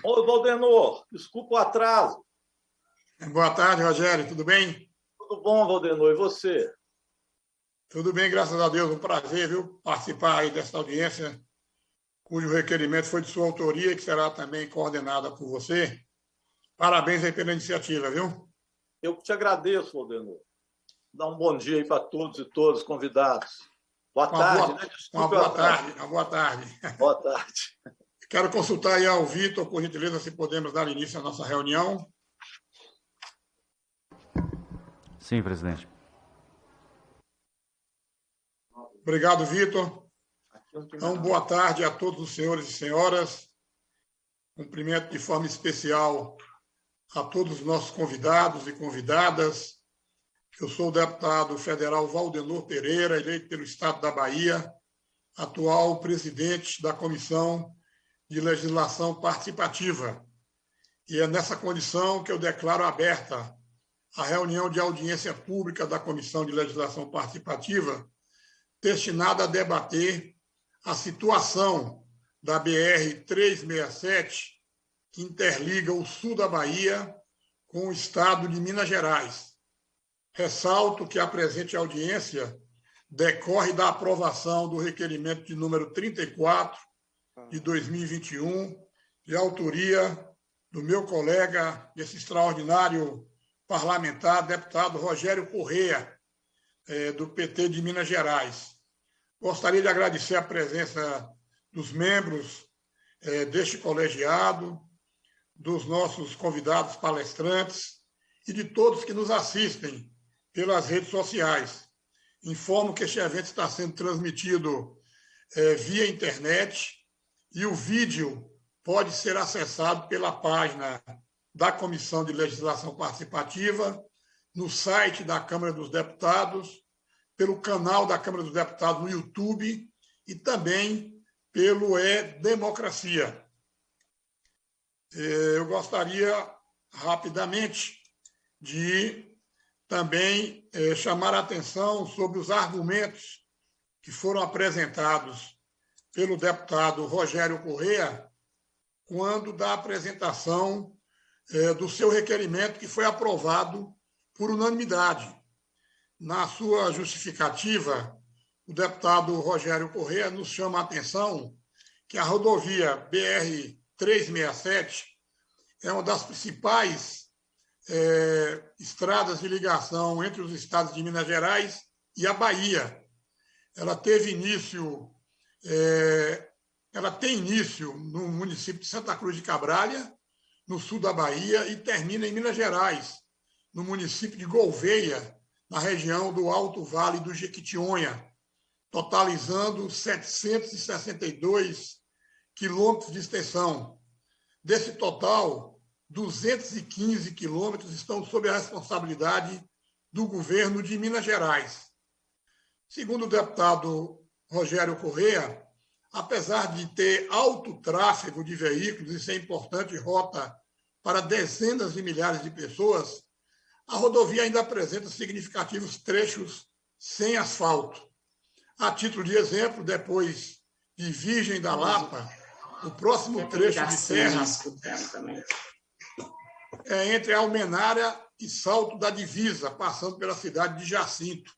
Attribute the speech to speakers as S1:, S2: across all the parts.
S1: Ô, Valdenor, desculpa o atraso.
S2: Boa tarde, Rogério. Tudo bem?
S1: Tudo bom, Valdenor? E você?
S2: Tudo bem, graças a Deus. Um prazer, viu, participar aí dessa audiência, cujo requerimento foi de sua autoria e que será também coordenada por você. Parabéns aí pela iniciativa, viu?
S1: Eu que te agradeço, Valdenor. Dá um bom dia aí para todos e todas os convidados. Boa tarde, né?
S2: Uma
S1: Desculpa o
S2: boa
S1: atraso.
S2: tarde, uma boa tarde.
S1: Boa tarde.
S2: Quero consultar aí ao Vitor, por gentileza, se podemos dar início à nossa reunião.
S3: Sim, presidente.
S2: Obrigado, Vitor. Então, boa tarde a todos os senhores e senhoras. Cumprimento de forma especial a todos os nossos convidados e convidadas. Eu sou o deputado federal Valdenor Pereira, eleito pelo Estado da Bahia, atual presidente da Comissão de Legislação Participativa. E é nessa condição que eu declaro aberta a reunião de audiência pública da Comissão de Legislação Participativa, destinada a debater a situação da BR-367, que interliga o sul da Bahia com o estado de Minas Gerais. Ressalto que a presente audiência decorre da aprovação do requerimento de número 34 de 2021, de autoria do meu colega, esse extraordinário parlamentar, deputado Rogério Correia, do PT de Minas Gerais. Gostaria de agradecer a presença dos membros deste colegiado, dos nossos convidados palestrantes e de todos que nos assistem pelas redes sociais. Informo que este evento está sendo transmitido via internet e o vídeo pode ser acessado pela página da Comissão de Legislação Participativa, no site da Câmara dos Deputados, pelo canal da Câmara dos Deputados no YouTube e também pelo E-Democracia. Eu gostaria rapidamente de também chamar a atenção sobre os argumentos que foram apresentados pelo deputado Rogério Correia quando da apresentação do seu requerimento, que foi aprovado por unanimidade. Na sua justificativa, o deputado Rogério Correia nos chama a atenção que a rodovia BR-367 é uma das principais estradas de ligação entre os estados de Minas Gerais e a Bahia. Ela tem início no município de Santa Cruz de Cabralha, no sul da Bahia, e termina em Minas Gerais, no município de Gouvêia, na região do Alto Vale do Jequitinhonha, totalizando 762 quilômetros de extensão. Desse total, 215 quilômetros estão sob a responsabilidade do governo de Minas Gerais. Segundo o deputado Rogério Correia, apesar de ter alto tráfego de veículos e ser importante rota para dezenas de milhares de pessoas, a rodovia ainda apresenta significativos trechos sem asfalto. A título de exemplo, depois de Virgem da Lapa, o próximo trecho de terra é entre Almenara e Salto da Divisa, passando pela cidade de Jacinto,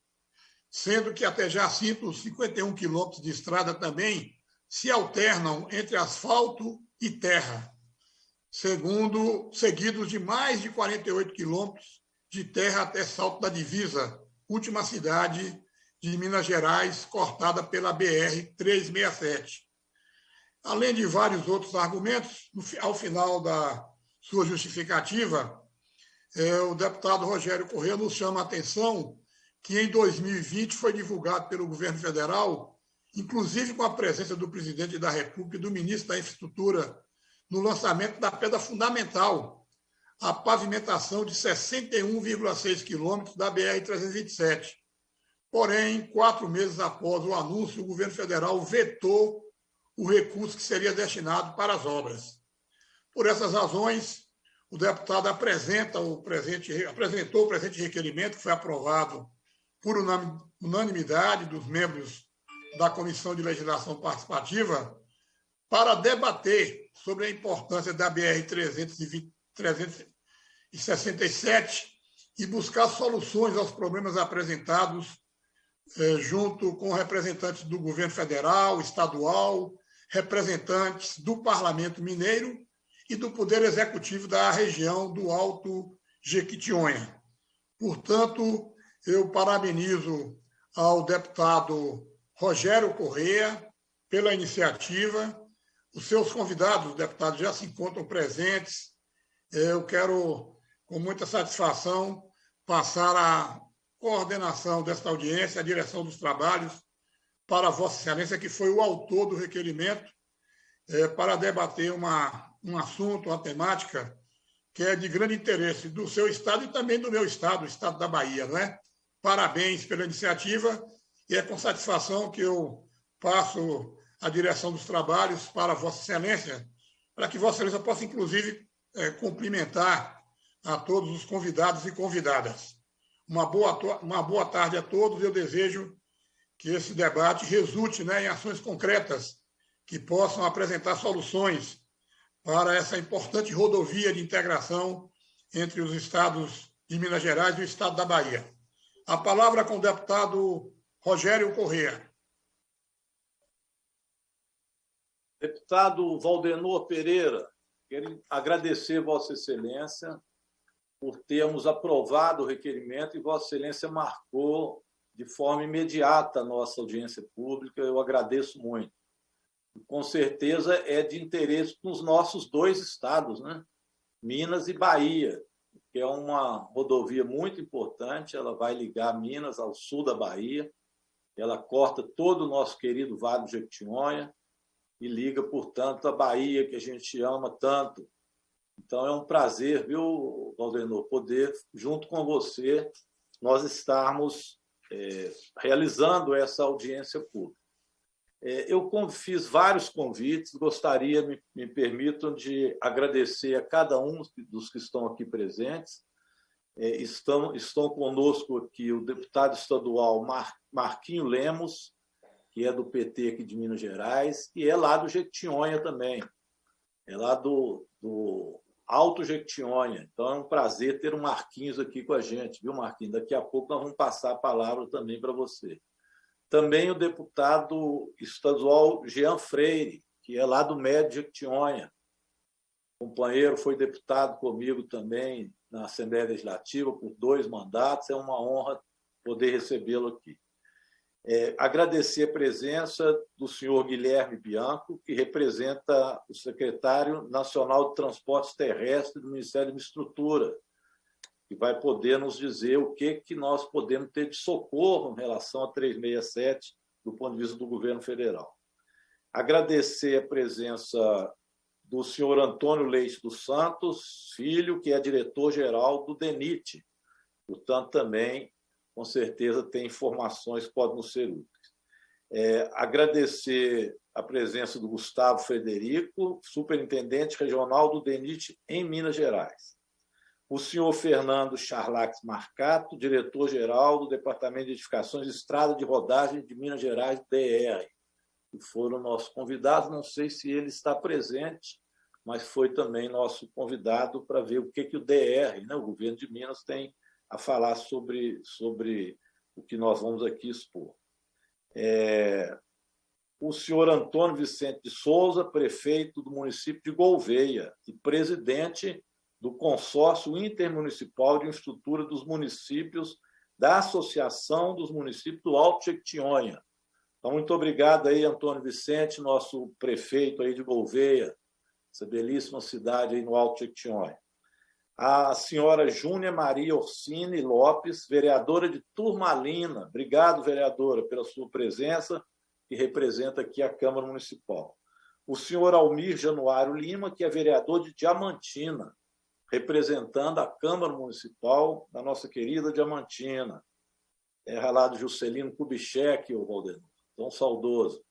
S2: sendo que até Jacinto, os 51 quilômetros de estrada também se alternam entre asfalto e terra, seguidos de mais de 48 quilômetros de terra até Salto da Divisa, última cidade de Minas Gerais, cortada pela BR-367. Além de vários outros argumentos, ao final da sua justificativa, o deputado Rogério Correia nos chama a atenção que em 2020 foi divulgado pelo governo federal, inclusive com a presença do presidente da República e do ministro da Infraestrutura, no lançamento da pedra fundamental, a pavimentação de 61,6 quilômetros da BR-327. Porém, 4 meses após o anúncio, o governo federal vetou o recurso que seria destinado para as obras. Por essas razões, o deputado apresentou o presente requerimento, que foi aprovado por unanimidade dos membros da Comissão de Legislação Participativa, para debater sobre a importância da BR-367 e buscar soluções aos problemas apresentados junto com representantes do governo federal, estadual, representantes do Parlamento Mineiro e do Poder Executivo da região do Alto Jequitinhonha. Portanto, eu parabenizo ao deputado Rogério Correia pela iniciativa. Os seus convidados, deputados, já se encontram presentes. Eu quero, com muita satisfação, passar a coordenação desta audiência, a direção dos trabalhos, para Vossa Excelência, que foi o autor do requerimento, para debater um assunto, uma temática que é de grande interesse do seu estado e também do meu estado, o estado da Bahia, não é? Parabéns pela iniciativa e é com satisfação que eu passo a direção dos trabalhos para Vossa Excelência, para que Vossa Excelência possa, inclusive, cumprimentar a todos os convidados e convidadas. Uma boa tarde a todos. Eu desejo que esse debate resulte, né, em ações concretas que possam apresentar soluções para essa importante rodovia de integração entre os estados de Minas Gerais e o estado da Bahia. A palavra com o deputado Rogério Correia.
S1: Deputado Valdenor Pereira, quero agradecer Vossa Excelência por termos aprovado o requerimento e Vossa Excelência marcou de forma imediata a nossa audiência pública. Eu agradeço muito. Com certeza é de interesse nos nossos dois estados, né? Minas e Bahia, que é uma rodovia muito importante. Ela vai ligar Minas ao sul da Bahia, ela corta todo o nosso querido Vale do Jequitinhonha e liga, portanto, a Bahia, que a gente ama tanto. Então, é um prazer, viu, Valdenor, poder, junto com você, nós estarmos realizando essa audiência pública. Eu fiz vários convites, gostaria, me permitam, de agradecer a cada um dos que estão aqui presentes. Estão conosco aqui o deputado estadual Marquinho Lemos, que é do PT aqui de Minas Gerais, e é lá do Jequitinhonha também, é lá do Alto Jequitinhonha. Então, é um prazer ter o Marquinhos aqui com a gente, viu, Marquinhos? Daqui a pouco nós vamos passar a palavra também para você. Também o deputado estadual Jean Freire, que é lá do Médio Jequitinhonha. O companheiro foi deputado comigo também na Assembleia Legislativa por 2 mandatos. É uma honra poder recebê-lo aqui. Agradecer a presença do senhor Guilherme Bianco, que representa o secretário nacional de Transportes Terrestres do Ministério da Infraestrutura, que vai poder nos dizer o que nós podemos ter de socorro em relação a 367 do ponto de vista do governo federal. Agradecer a presença do senhor Antônio Leite dos Santos, filho, que é diretor-geral do DENIT. Portanto, também, com certeza, tem informações que podem nos ser úteis. Agradecer a presença do Gustavo Frederico, superintendente regional do DENIT em Minas Gerais. O senhor Fernando Charlax Marcato, diretor-geral do Departamento de Edificações de Estrada de Rodagem de Minas Gerais, DR, que foram nossos convidados. Não sei se ele está presente, mas foi também nosso convidado para ver o que o DR, né, o governo de Minas, tem a falar sobre o que nós vamos aqui expor. O senhor Antônio Vicente de Souza, prefeito do município de Gouvêia e presidente do Consórcio Intermunicipal de Infraestrutura dos Municípios da Associação dos Municípios do Alto Jequitinhonha. Então, muito obrigado aí, Antônio Vicente, nosso prefeito aí de Gouvêia, essa belíssima cidade aí no Alto Jequitinhonha. A senhora Júnia Maria Orsini Lopes, vereadora de Turmalina. Obrigado, vereadora, pela sua presença, que representa aqui a Câmara Municipal. O senhor Almir Januário Lima, que é vereador de Diamantina, representando a Câmara Municipal da nossa querida Diamantina. Lá do Juscelino Kubitschek, o Valdenor, tão saudoso.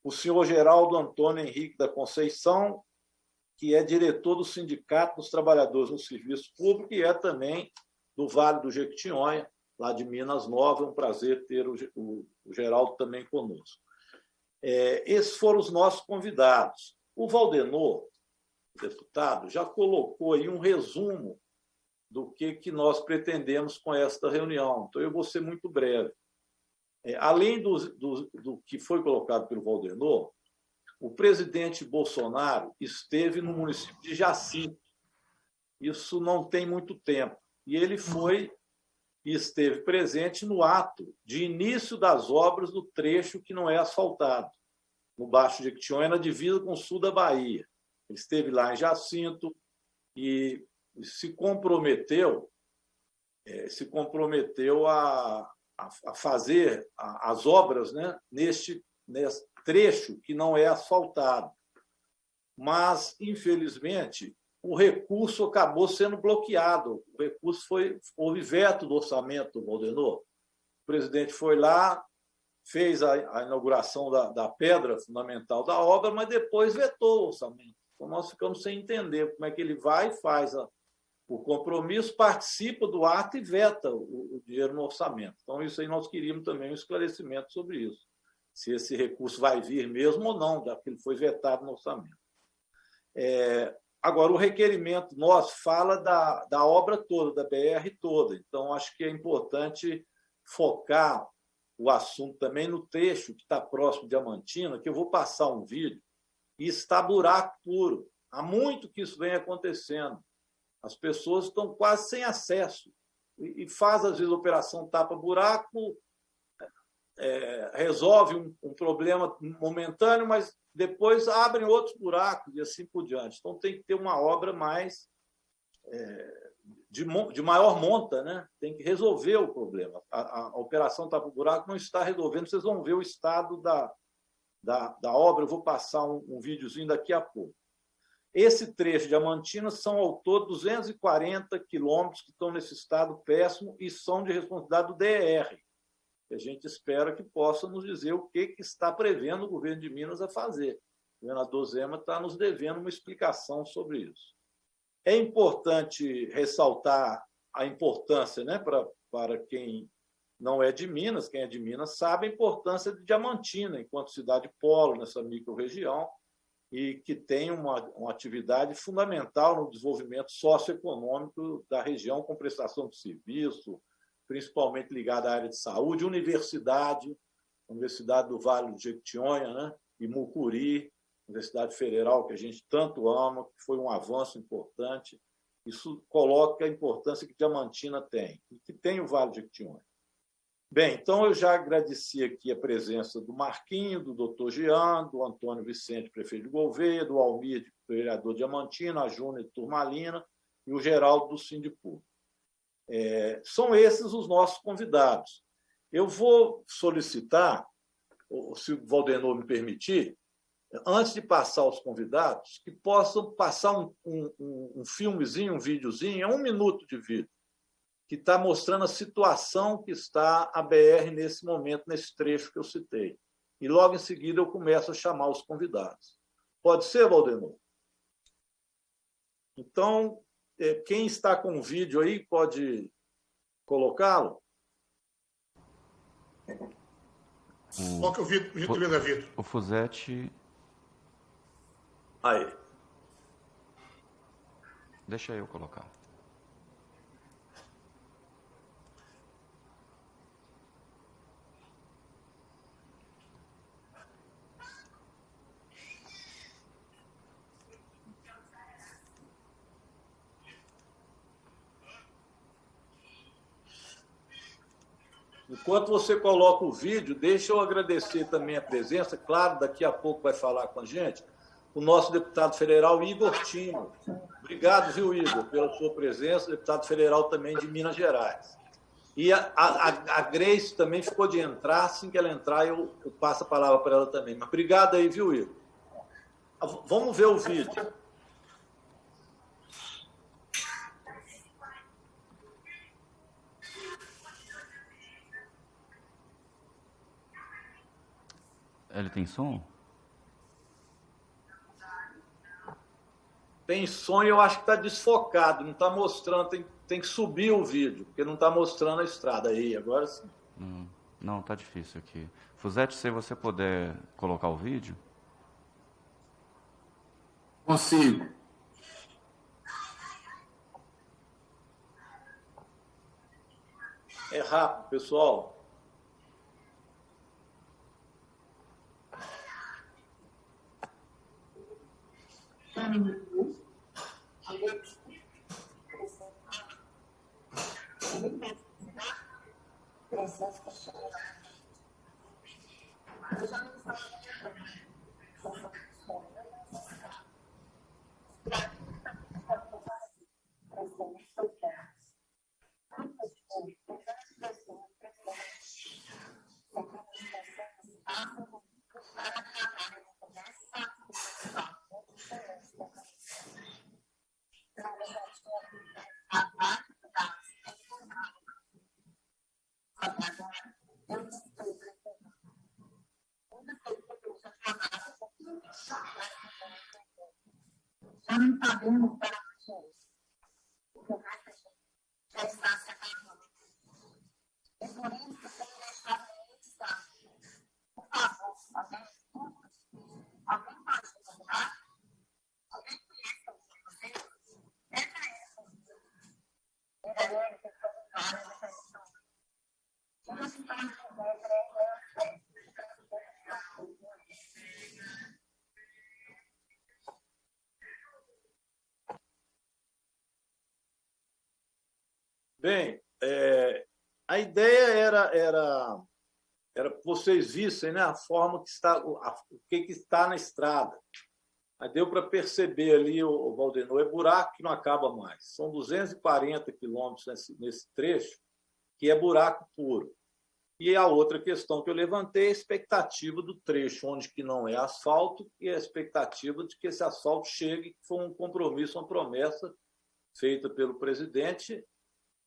S1: O senhor Geraldo Antônio Henrique da Conceição, que é diretor do Sindicato dos Trabalhadores no Serviço Público e é também do Vale do Jequitinhonha, lá de Minas Novas. É um prazer ter o Geraldo também conosco. Esses foram os nossos convidados. O Valdenor, deputado, já colocou aí um resumo do que nós pretendemos com esta reunião. Então, eu vou ser muito breve. Além do que foi colocado pelo Valdenor, o presidente Bolsonaro esteve no município de Jacinto. Isso não tem muito tempo. E ele foi e esteve presente no ato de início das obras do trecho que não é asfaltado, no Baixo Jequitinhonha, na divisa com o sul da Bahia. Ele esteve lá em Jacinto e se comprometeu a fazer as obras, né, nesse trecho que não é asfaltado. Mas, infelizmente, o recurso acabou sendo bloqueado. O recurso houve veto do orçamento, Valdenor. O presidente foi lá, fez a inauguração da pedra fundamental da obra, mas depois vetou o orçamento. Então, nós ficamos sem entender como é que ele vai e faz o compromisso, participa do ato e veta o dinheiro no orçamento. Então, isso aí nós queríamos também um esclarecimento sobre isso. Se esse recurso vai vir mesmo ou não, já que ele foi vetado no orçamento. Agora, o requerimento nosso fala da obra toda, da BR toda. Então, acho que é importante focar o assunto também no trecho que está próximo de Diamantina, que eu vou passar um vídeo, e está buraco puro. Há muito que isso vem acontecendo. As pessoas estão quase sem acesso. E faz, às vezes, a operação tapa-buraco, resolve um problema momentâneo, mas depois abrem outros buracos e assim por diante. Então, tem que ter uma obra mais de maior monta, né? Tem que resolver o problema. A operação tapa-buraco não está resolvendo. Vocês vão ver o estado da obra. Eu vou passar um videozinho daqui a pouco. Esse trecho de Diamantina são, ao todo, 240 quilômetros que estão nesse estado péssimo e são de responsabilidade do DR. A gente espera que possa nos dizer o que está prevendo o governo de Minas a fazer. O governador Zema está nos devendo uma explicação sobre isso. É importante ressaltar a importância, né, para quem não é de Minas, quem é de Minas sabe a importância de Diamantina enquanto cidade polo nessa microrregião e que tem uma atividade fundamental no desenvolvimento socioeconômico da região com prestação de serviço, principalmente ligada à área de saúde, Universidade do Vale do Jequitinhonha, né? E Mucuri, Universidade Federal, que a gente tanto ama, que foi um avanço importante. Isso coloca a importância que Diamantina tem, e que tem o Vale do Jequitinhonha. Bem, então eu já agradeci aqui a presença do Marquinho, do doutor Jean, do Antônio Vicente, prefeito de Gouveia, do Almir, vereador de Diamantina, a Júnior de Turmalina e o Geraldo do Sindipu. São esses os nossos convidados. Eu vou solicitar, se o Valdenor me permitir, antes de passar aos convidados, que possam passar um filmezinho, um videozinho, 1 minuto de vídeo, que está mostrando a situação que está a BR nesse momento, nesse trecho que eu citei. E logo em seguida eu começo a chamar os convidados. Pode ser, Valdenor? Então, quem está com o vídeo aí pode colocá-lo?
S2: Coloca o vídeo, Vitor.
S3: O Fusetti.
S1: Aí.
S3: Deixa eu colocar.
S1: Enquanto você coloca o vídeo, deixa eu agradecer também a presença, claro, daqui a pouco vai falar com a gente, o nosso deputado federal Igor Timo. Obrigado, viu, Igor, pela sua presença, deputado federal também de Minas Gerais. E a Grace também ficou de entrar, assim que ela entrar eu passo a palavra para ela também. Mas obrigado aí, viu, Igor? Vamos ver o vídeo.
S3: Ele tem som?
S1: Tem som e eu acho que está desfocado, não está mostrando, tem que subir o vídeo, porque não está mostrando a estrada. Aí, agora sim.
S3: Não, tá difícil aqui. Fusetti, se você puder colocar o vídeo.
S4: Consigo.
S1: É rápido, pessoal. Bem, a ideia era que vocês vissem, né, a forma que está, o que está na estrada. Aí deu para perceber ali, o Valdenor, é buraco que não acaba mais. São 240 quilômetros nesse trecho, que é buraco puro. E a outra questão que eu levantei é a expectativa do trecho, onde que não é asfalto, e a expectativa de que esse asfalto chegue, que foi um compromisso, uma promessa feita pelo presidente,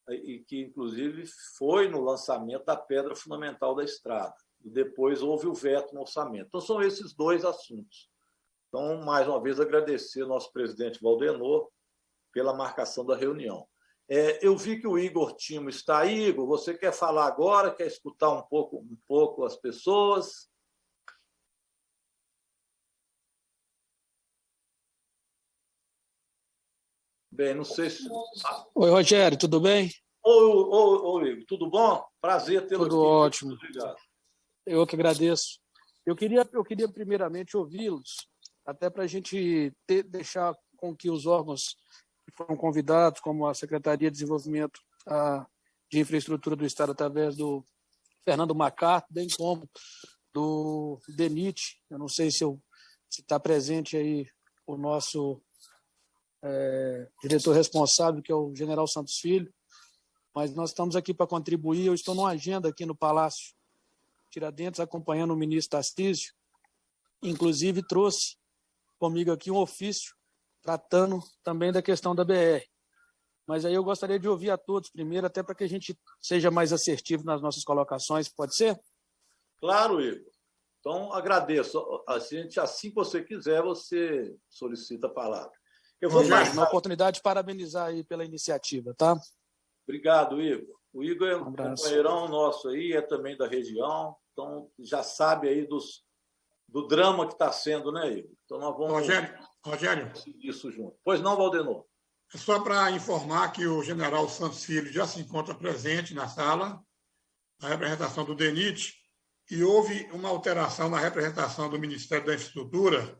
S1: e que, inclusive, foi no lançamento da pedra fundamental da estrada. E depois houve o veto no orçamento. Então, são esses dois assuntos. Então, mais uma vez, agradecer ao nosso presidente Valdenor pela marcação da reunião. Eu vi que o Igor Timo está aí. Igor, você quer falar agora? Quer escutar um pouco as pessoas? Bem, não sei se...
S5: Oi, Rogério, tudo bem?
S1: Oi, Igor, tudo bom? Prazer tê-lo aqui.
S5: Tudo ótimo.
S1: Obrigado.
S5: Eu que agradeço. Eu queria primeiramente ouvi-los, até para a gente deixar com que os órgãos que foram convidados, como a Secretaria de Desenvolvimento de Infraestrutura do Estado, através do Fernando Macarto, bem como do DENIT, eu não sei se está presente aí o nosso diretor responsável, que é o General Santos Filho, mas nós estamos aqui para contribuir. Eu estou numa agenda aqui no Palácio Tiradentes, acompanhando o ministro Tarcísio, inclusive trouxe comigo aqui um ofício tratando também da questão da BR. Mas aí eu gostaria de ouvir a todos primeiro, até para que a gente seja mais assertivo nas nossas colocações, pode ser?
S1: Claro, Igor. Então, agradeço. Assim que você quiser, você solicita a palavra. Eu vou
S5: mais uma oportunidade de parabenizar aí pela iniciativa, tá?
S1: Obrigado, Igor. O Igor é um companheirão nosso aí, é também da região, então já sabe aí do drama que está sendo, né, Igor? Então nós vamos...
S2: Rogério.
S1: Isso junto. Pois não, Valdenor?
S2: É só para informar que o general Santos Filho já se encontra presente na sala, na representação do DENIT, e houve uma alteração na representação do Ministério da Infraestrutura,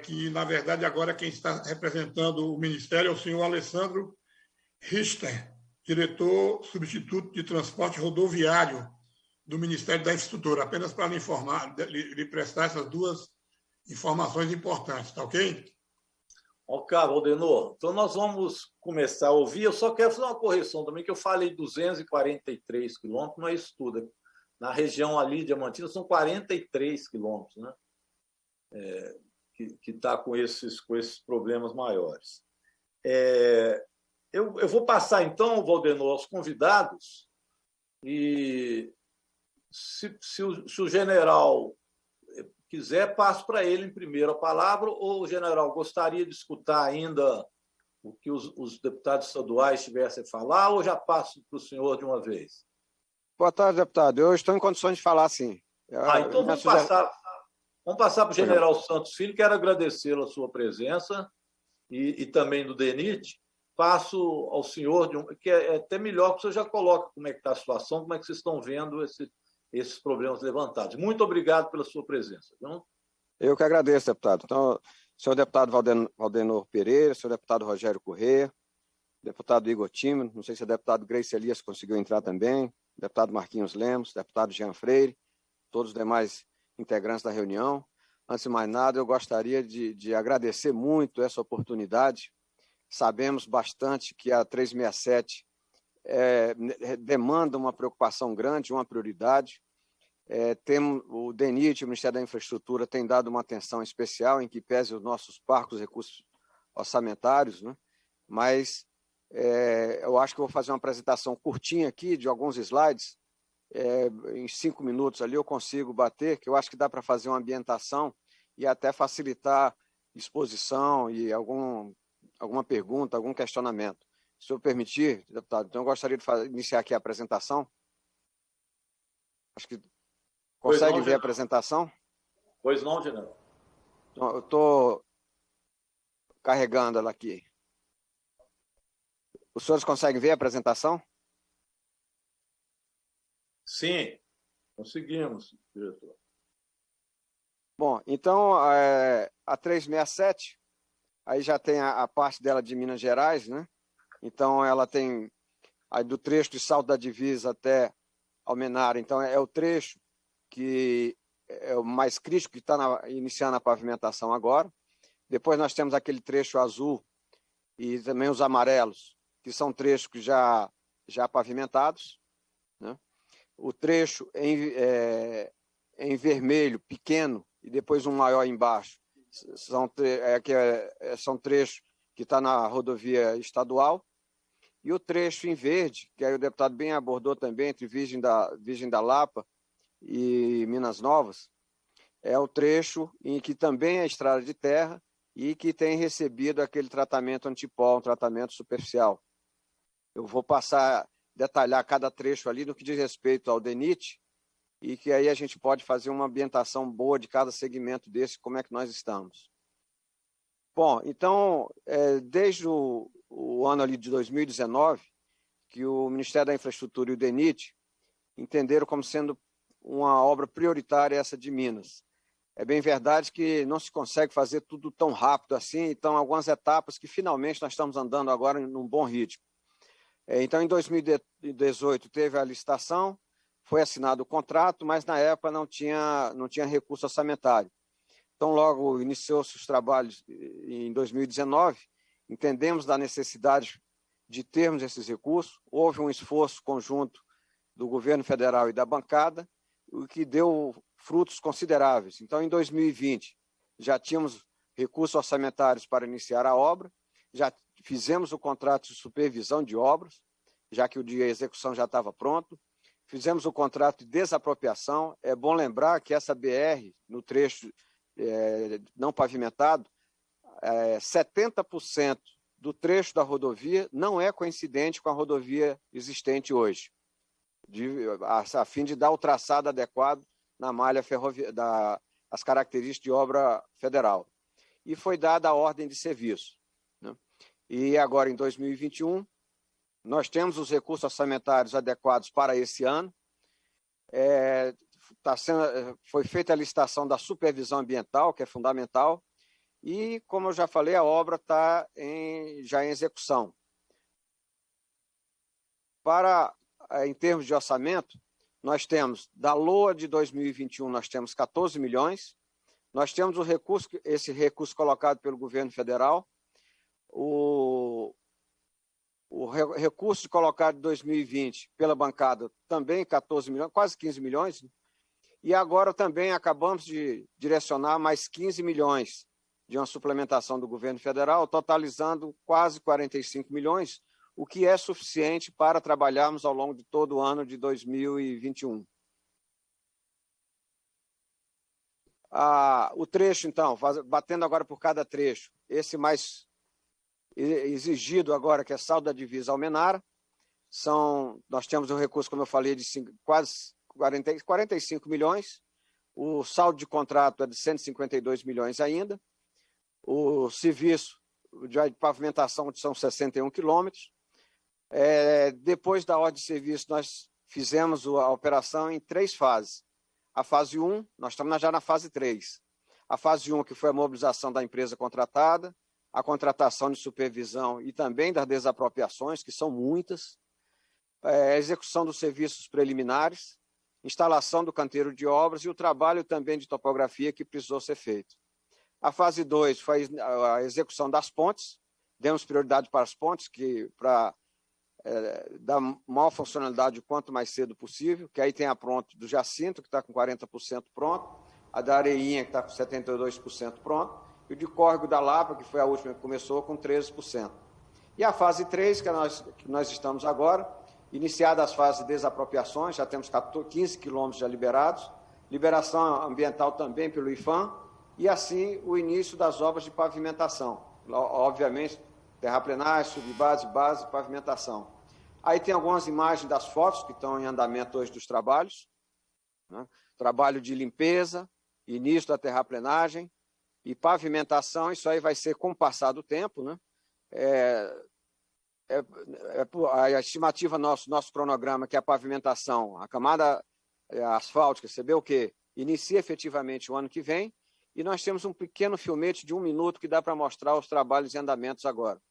S2: que, na verdade, agora quem está representando o Ministério é o senhor Alessandro Richter, diretor substituto de transporte rodoviário do Ministério da Infraestrutura, apenas para lhe informar, lhe prestar essas duas informações importantes, tá ok?
S1: Ok, Valdenor. Então, nós vamos começar a ouvir. Eu só quero fazer uma correção também, que eu falei 243 quilômetros, não é isso tudo. Na região ali, Diamantina, são 43 quilômetros, né? Que está com esses problemas maiores. Eu vou passar, então, Valdenor, aos convidados, e se o general quiser, passo para ele em primeiro a palavra, ou o general gostaria de escutar ainda o que os deputados estaduais tivessem a falar, ou já passo para o senhor de uma vez?
S4: Boa tarde, deputado. Eu estou em condições de falar, sim.
S1: Então vamos passar para o general Santos Filho. Quero agradecê-lo a sua presença e também do DENIT. Passo ao senhor, que é até melhor que você já coloque como é que está a situação, como é que vocês estão vendo esses problemas levantados. Muito obrigado pela sua presença. Viu?
S4: Eu que agradeço, deputado. Então, senhor deputado Valdenor Pereira, senhor deputado Rogério Corrêa, deputado Igor Timmer, não sei se o deputado Grace Elias conseguiu entrar também, deputado Marquinhos Lemos, deputado Jean Freire, todos os demais integrantes da reunião. Antes de mais nada, eu gostaria de agradecer muito essa oportunidade. Sabemos bastante que a 367 demanda uma preocupação grande, uma prioridade. O DENIT, o Ministério da Infraestrutura, tem dado uma atenção especial em que pese os nossos parcos recursos orçamentários, né? Mas eu acho que eu vou fazer uma apresentação curtinha aqui, de alguns slides, em 5 minutos ali eu consigo bater, que eu acho que dá para fazer uma ambientação e até facilitar exposição e alguma pergunta, algum questionamento. Se eu permitir, deputado, então eu gostaria de iniciar aqui a apresentação. Acho que consegue ver a apresentação?
S1: Pois não, general.
S4: Então, eu estou carregando ela aqui. Os senhores conseguem ver a apresentação?
S1: Sim, conseguimos, diretor.
S4: Bom, então, a 367, aí já tem a parte dela de Minas Gerais, né? Então, ela tem aí do trecho de Salto da Divisa até Almenara. Então, é o trecho que é o mais crítico, que está iniciando a pavimentação agora. Depois nós temos aquele trecho azul e também os amarelos, que são trechos que já pavimentados, né? O trecho em vermelho, pequeno, e depois um maior embaixo, são trechos que está na rodovia estadual. E o trecho em verde, que aí o deputado bem abordou também, entre Virgem da Lapa e Minas Novas, é o trecho em que também é estrada de terra e que tem recebido aquele tratamento antipol, um tratamento superficial. Eu vou detalhar cada trecho ali no que diz respeito ao DENIT, e que aí a gente pode fazer uma ambientação boa de cada segmento desse, como é que nós estamos. Bom, então, desde o ano ali de 2019, que o Ministério da Infraestrutura e o DENIT entenderam como sendo uma obra prioritária essa de Minas. É bem verdade que não se consegue fazer tudo tão rápido assim, então algumas etapas que finalmente nós estamos andando agora num bom ritmo. Então, em 2018 teve a licitação, foi assinado o contrato, mas na época não tinha recurso orçamentário. Então, logo iniciou-se os trabalhos em 2019, entendemos da necessidade de termos esses recursos, houve um esforço conjunto do governo federal e da bancada, o que deu frutos consideráveis. Então, em 2020, já tínhamos recursos orçamentários para iniciar a obra, já fizemos o contrato de supervisão de obras, já que o de execução já estava pronto, fizemos o contrato de desapropriação. É bom lembrar que essa BR, no trecho não pavimentado, 70% do trecho da rodovia não é coincidente com a rodovia existente hoje, a fim de dar o traçado adequado na malha ferroviária, as características de obra federal. E foi dada a ordem de serviço, né? E agora, em 2021, nós temos os recursos orçamentários adequados para esse ano. Foi feita a licitação da supervisão ambiental, que é fundamental, e, como eu já falei, a obra está já em execução. Em termos de orçamento, nós temos, da LOA de 2021, nós temos 14 milhões, nós temos esse recurso colocado pelo governo federal, o recurso colocado em 2020 pela bancada também 14 milhões, quase 15 milhões, né? E agora também acabamos de direcionar mais 15 milhões de uma suplementação do governo federal, totalizando quase 45 milhões, o que é suficiente para trabalharmos ao longo de todo o ano de 2021. O trecho, então, batendo agora por cada trecho, esse mais exigido agora, que é Salto da Divisa Almenara, nós temos um recurso, como eu falei, de quase 45 milhões, o saldo de contrato é de 152 milhões ainda, o serviço de pavimentação são 61 quilômetros. Depois da ordem de serviço, nós fizemos a operação em 3 fases. A fase 1, nós estamos já na fase 3. A fase 1, que foi a mobilização da empresa contratada, a contratação de supervisão e também das desapropriações, que são muitas, a execução dos serviços preliminares, instalação do canteiro de obras e o trabalho também de topografia que precisou ser feito. A fase 2 foi a execução das pontes, demos prioridade para as pontes, para dar maior funcionalidade o quanto mais cedo possível, que aí tem a pronto do Jacinto, que está com 40% pronto, a da Areinha, que está com 72% pronto, e o de Córrego da Lapa, que foi a última que começou, com 13%. E a fase 3, que nós estamos agora, iniciada as fases de desapropriações, já temos 15 quilômetros já liberados, liberação ambiental também pelo IFAM, e assim o início das obras de pavimentação. Obviamente, terraplenagem, subbase, base, pavimentação. Aí tem algumas imagens das fotos que estão em andamento hoje dos trabalhos, né? Trabalho de limpeza, início da terraplenagem e pavimentação. Isso aí vai ser com o passar do tempo, né? A estimativa nosso cronograma, que é a pavimentação, a camada asfáltica, você vê o quê? Inicia efetivamente o ano que vem, e nós temos um pequeno filmete de 1 minuto que dá para mostrar os trabalhos em andamentos agora.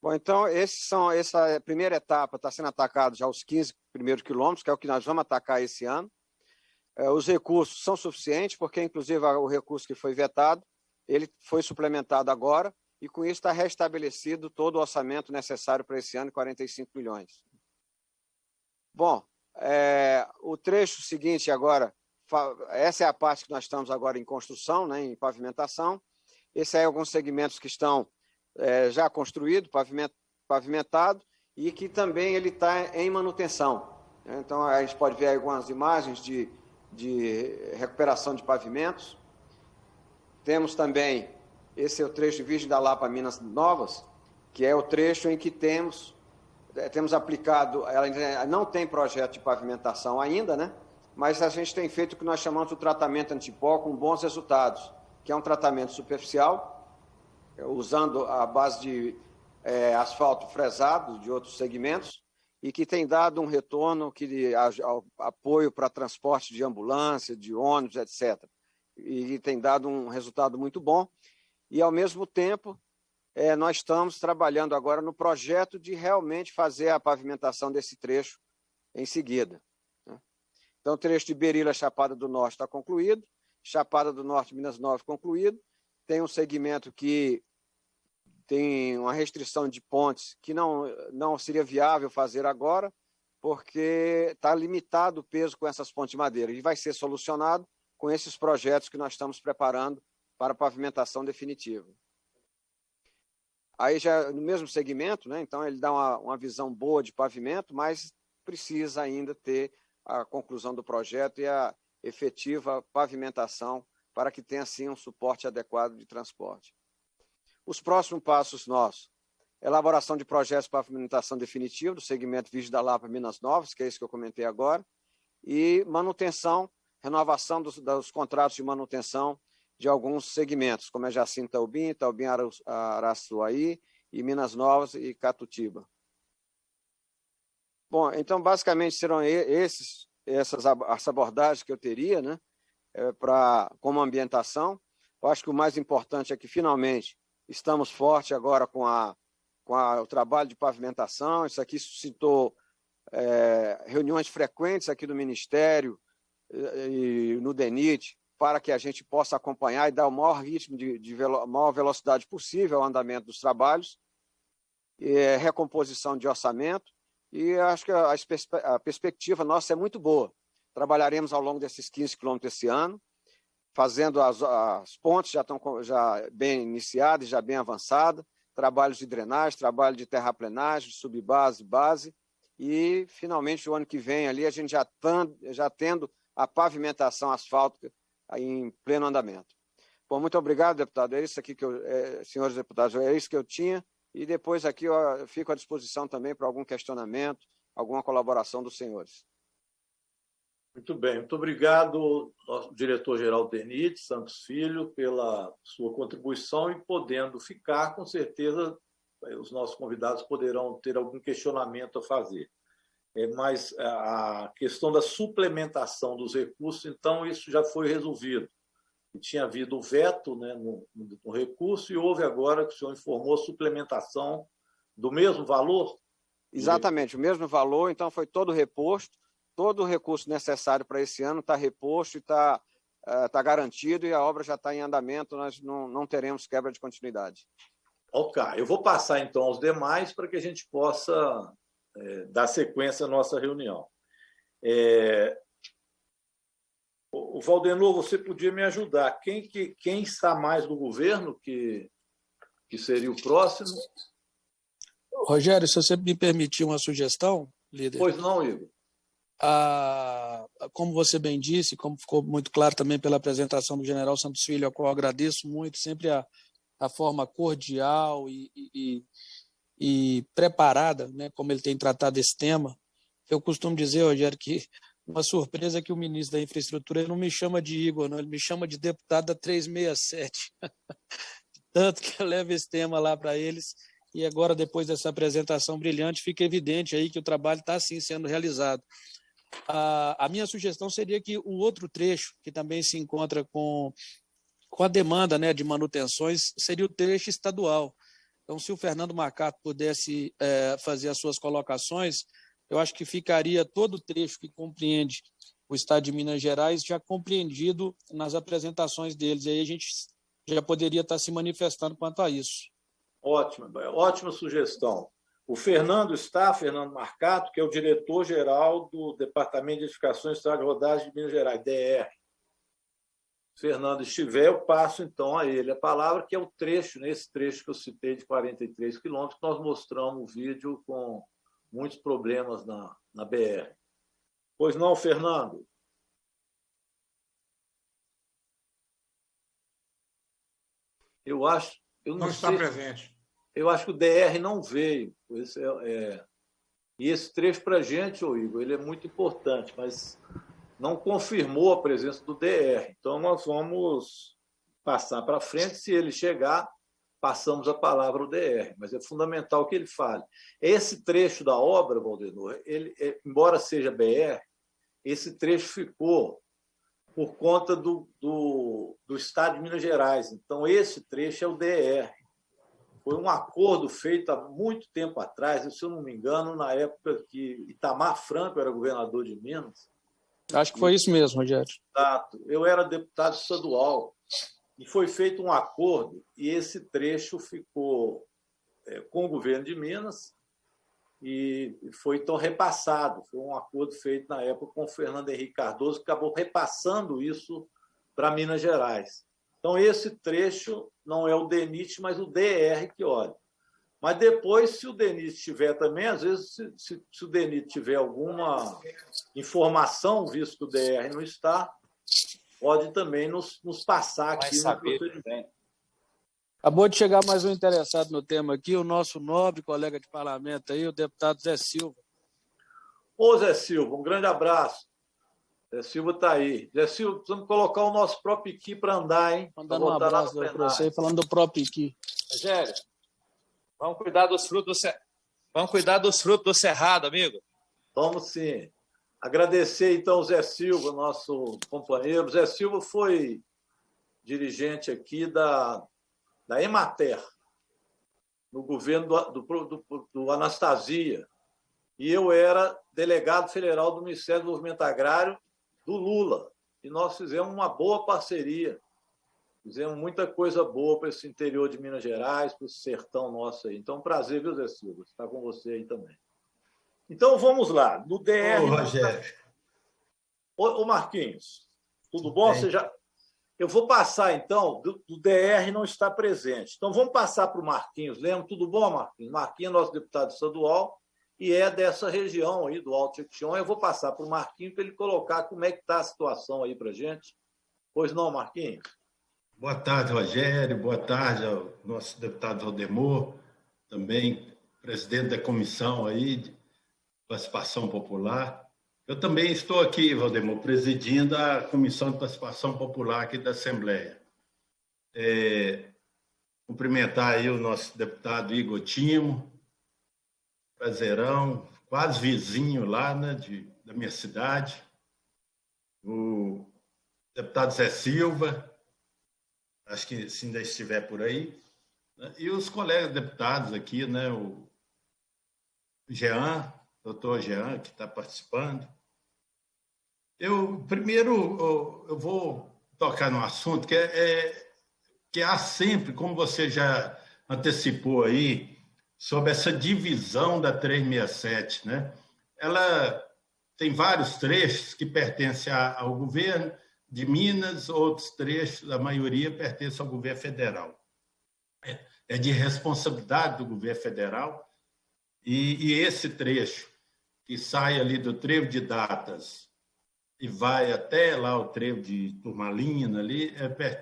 S4: Bom, então, essa primeira etapa está sendo atacada já os 15 primeiros quilômetros, que é o que nós vamos atacar esse ano. Os recursos são suficientes, porque, inclusive, o recurso que foi vetado, ele foi suplementado agora, e com isso está restabelecido todo o orçamento necessário para esse ano, 45 milhões. Bom, o trecho seguinte agora, essa é a parte que nós estamos agora em construção, né, em pavimentação. Esses aí alguns segmentos que estão já construído, pavimentado, e que também ele está em manutenção. Então, a gente pode ver algumas imagens de recuperação de pavimentos. Temos também, esse é o trecho de Virgem da Lapa, Minas Novas, que é o trecho em que temos aplicado, ela ainda não tem projeto de pavimentação ainda, né? Mas a gente tem feito o que nós chamamos de tratamento antipó com bons resultados, que é um tratamento superficial, usando a base de asfalto fresado de outros segmentos, e que tem dado um retorno, apoio para transporte de ambulância, de ônibus, etc. E tem dado um resultado muito bom. E, ao mesmo tempo, nós estamos trabalhando agora no projeto de realmente fazer a pavimentação desse trecho em seguida. Então, o trecho de Berilo a Chapada do Norte está concluído, Chapada do Norte, Minas Novas, concluído. Tem um segmento que tem uma restrição de pontes que não seria viável fazer agora, porque está limitado o peso com essas pontes de madeira, e vai ser solucionado com esses projetos que nós estamos preparando para a pavimentação definitiva. Aí já no mesmo segmento, né, então ele dá uma visão boa de pavimento, mas precisa ainda ter a conclusão do projeto e a efetiva pavimentação para que tenha, sim, um suporte adequado de transporte. Os próximos passos nossos: elaboração de projetos para pavimentação definitiva do segmento Virgem da Lapa, Minas Novas, que é isso que eu comentei agora, e manutenção, renovação dos contratos de manutenção de alguns segmentos, como é Jacinto Taubim, Taubim Araçuaí, e Minas Novas e Catutiba. Bom, então, basicamente, serão essas abordagens que eu teria, né, como ambientação. Eu acho que o mais importante é que, finalmente, estamos fortes agora com o trabalho de pavimentação. Isso aqui suscitou reuniões frequentes aqui do Ministério e no DENIT, para que a gente possa acompanhar e dar o maior ritmo, maior velocidade possível ao andamento dos trabalhos, recomposição de orçamento, e acho que a perspectiva nossa é muito boa. Trabalharemos ao longo desses 15 quilômetros esse ano, fazendo as pontes, já estão bem iniciadas, já bem avançadas, trabalhos de drenagem, trabalho de terraplenagem, subbase, base, e, finalmente, o ano que vem, ali, a gente já tendo a pavimentação asfáltica em pleno andamento. Bom, muito obrigado, deputado. É isso aqui senhores deputados, é isso que eu tinha. E depois aqui eu fico à disposição também para algum questionamento, alguma colaboração dos senhores.
S1: Muito bem. Muito obrigado, nosso diretor-geral DENIT, Santos Filho, pela sua contribuição, e podendo ficar, com certeza, os nossos convidados poderão ter algum questionamento a fazer. Mas a questão da suplementação dos recursos, então, isso já foi resolvido. E tinha havido o veto, né, no recurso, e houve agora, que o senhor informou, suplementação do mesmo valor?
S4: Exatamente, o mesmo valor, então foi todo reposto, todo o recurso necessário para esse ano está reposto e está garantido, e a obra já está em andamento, nós não teremos quebra de continuidade.
S1: Ok, eu vou passar então aos demais para que a gente possa dar sequência à nossa reunião. O Valdenor, você podia me ajudar. Quem está mais no governo que seria o próximo?
S5: Rogério, se você me permitir uma sugestão, líder.
S1: Pois não, Igor.
S5: Como você bem disse, como ficou muito claro também pela apresentação do general Santos Filho, ao qual eu agradeço muito, sempre a forma cordial e preparada, né, como ele tem tratado esse tema. Eu costumo dizer, Rogério, que uma surpresa é que o ministro da Infraestrutura ele não me chama de Igor, não, ele me chama de deputado da 367. Tanto que eu levo esse tema lá para eles, e agora, depois dessa apresentação brilhante, fica evidente aí que o trabalho está, sim, sendo realizado. A minha sugestão seria que o outro trecho, que também se encontra com a demanda, né, de manutenções, seria o trecho estadual. Então, se o Fernando Marcato pudesse fazer as suas colocações, eu acho que ficaria todo o trecho que compreende o estado de Minas Gerais já compreendido nas apresentações deles. E aí a gente já poderia estar se manifestando quanto a isso.
S1: Ótima sugestão. O Fernando Marcato, que é o diretor-geral do Departamento de Edificações e Estradas de Rodagem de Minas Gerais, DR. Se Fernando estiver, eu passo, então, a ele a palavra, que é o trecho, nesse trecho que eu citei de 43 quilômetros, nós mostramos o vídeo com muitos problemas na BR. Pois não, Fernando?
S2: Não está presente.
S1: Eu acho que o DR não veio. E esse trecho, para a gente, Igor, ele é muito importante, mas não confirmou a presença do DR. Então, nós vamos passar para frente. Se ele chegar, passamos a palavra ao DR. Mas é fundamental que ele fale. Esse trecho da obra, Valdenor, embora seja BR, esse trecho ficou por conta do estado de Minas Gerais. Então, esse trecho é o DR. Foi um acordo feito há muito tempo atrás, se eu não me engano, na época que Itamar Franco era governador de Minas.
S5: Acho que foi isso mesmo, Rogério.
S1: Exato. Eu era deputado estadual e foi feito um acordo, e esse trecho ficou com o governo de Minas e foi então repassado. Foi um acordo feito na época com o Fernando Henrique Cardoso, que acabou repassando isso para Minas Gerais. Então, esse trecho não é o DENIT, mas o DR que olha. Mas depois, se o DENIT tiver também, às vezes, se o DENIT tiver alguma informação, visto que o DR não está, pode também nos passar aqui no procedimento.
S5: Acabou de chegar mais um interessado no tema aqui, o nosso nobre colega de parlamento aí, o deputado Zé Silva.
S1: Ô, Zé Silva, um grande abraço. Zé Silva está aí. Zé Silva, precisamos colocar o nosso próprio Piqui para andar, hein?
S5: Mandando um abraço para você, falando do próprio Piqui.
S6: Rogério, vamos cuidar dos frutos do cerrado, amigo.
S1: Vamos sim. Agradecer, então, o Zé Silva, nosso companheiro. Zé Silva foi dirigente aqui da Emater, no governo do Anastasia. E eu era delegado federal do Ministério do Desenvolvimento Agrário do Lula. E nós fizemos uma boa parceria. Fizemos muita coisa boa para esse interior de Minas Gerais, para esse sertão nosso aí. Então, prazer, viu, Zé Silva? Estar com você aí também. Então, vamos lá. No DR...
S7: Ô, Rogério.
S1: Ô, Marquinhos, tudo bom? Eu vou passar, então, do DR não está presente. Então, vamos passar para o Marquinhos. Lembra? Tudo bom, Marquinhos? Marquinhos é nosso deputado estadual e é dessa região aí, do Alto Jequitinhonha. Eu vou passar para o Marquinhos para ele colocar como é que está a situação aí para a gente. Pois não, Marquinhos?
S7: Boa tarde, Rogério. Boa tarde ao nosso deputado Valdemar, também presidente da comissão aí de participação popular. Eu também estou aqui, Valdemar, presidindo a Comissão de Participação Popular aqui da Assembleia. Cumprimentar aí o nosso deputado Igor Timo, prazerão, quase vizinho lá, né, da minha cidade. O deputado Zé Silva, acho que se ainda estiver por aí, né, e os colegas deputados aqui, né, o Jean, doutor Jean, que está participando. Primeiro, eu vou tocar no assunto que há sempre, como você já antecipou aí, sobre essa divisão da 367, né? Ela tem vários trechos que pertencem ao governo de Minas, outros trechos, a maioria, pertencem ao governo federal. É de responsabilidade do governo federal. E esse trecho que sai ali do trevo de Datas e vai até lá o trevo de Turmalina, ali,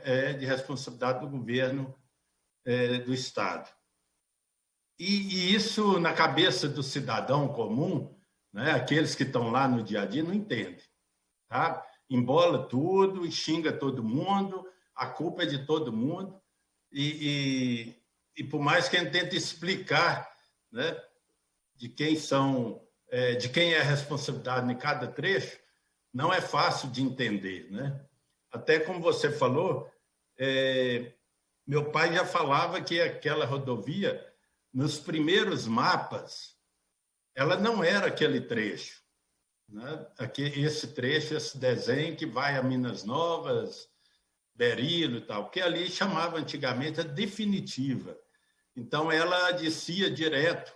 S7: é de responsabilidade do governo do Estado. E isso, na cabeça do cidadão comum, né, aqueles que estão lá no dia a dia, não entendem. Tá? Embola tudo e xinga todo mundo, a culpa é de todo mundo, e por mais que a gente tente explicar, né, de quem é a responsabilidade em cada trecho, não é fácil de entender, né? Até como você falou, meu pai já falava que aquela rodovia, nos primeiros mapas, ela não era aquele trecho, né? Esse trecho, esse desenho que vai a Minas Novas, Berilo e tal, que ali chamava antigamente a definitiva. Então, ela descia direto,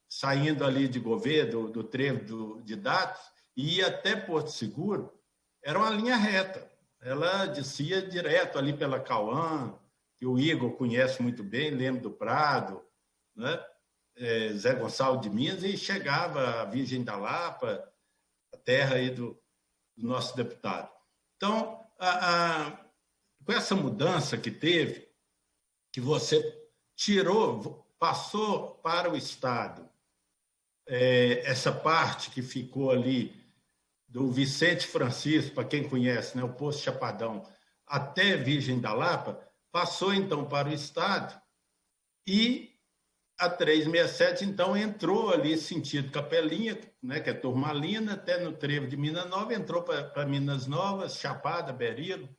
S7: saindo ali de Gouveia, do trevo de Datas, e ia até Porto Seguro, era uma linha reta. Ela descia direto ali pela Cauã, que o Igor conhece muito bem, Leme do Prado, né? Zé Gonçalves de Minas, e chegava a Virgem da Lapa, a terra aí do nosso deputado. Então, com essa mudança que teve, que você passou para o Estado, essa parte que ficou ali do Vicente Francisco, para quem conhece, né, o Poço Chapadão, até Virgem da Lapa, passou então para o Estado, e a 367 então entrou ali sentido Capelinha, né, que é Turmalina, até no trevo de Minas Nova, entrou para Minas Novas, Chapada, Berilo,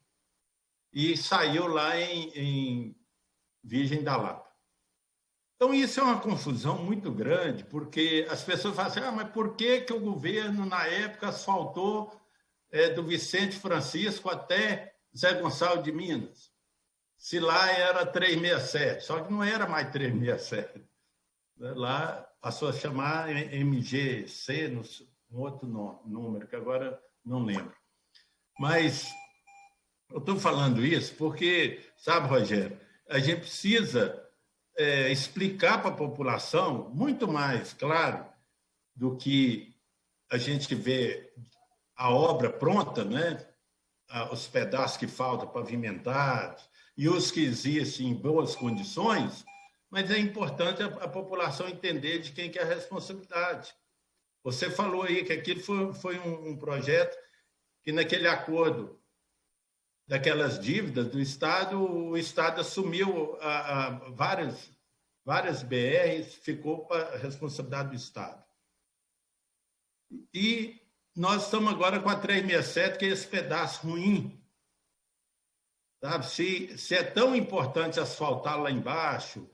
S7: e saiu lá em Virgem da Lapa. Então, isso é uma confusão muito grande, porque as pessoas falam assim, mas por que o governo, na época, asfaltou do Vicente Francisco até Zé Gonçalves de Minas? Se lá era 367, só que não era mais 367. Lá passou a chamar MGC, um outro número, que agora não lembro. Mas eu estou falando isso porque, sabe, Rogério, a gente precisa explicar para a população muito mais claro do que a gente vê a obra pronta, né? Os pedaços que faltam pavimentados e os que existem em boas condições, mas é importante a população entender de quem que é a responsabilidade. Você falou aí que aquilo foi um projeto que, naquele acordo daquelas dívidas do Estado, o Estado assumiu várias BRs, ficou para a responsabilidade do Estado. E nós estamos agora com a 367, que é esse pedaço ruim. Sabe? Se é tão importante asfaltar lá embaixo,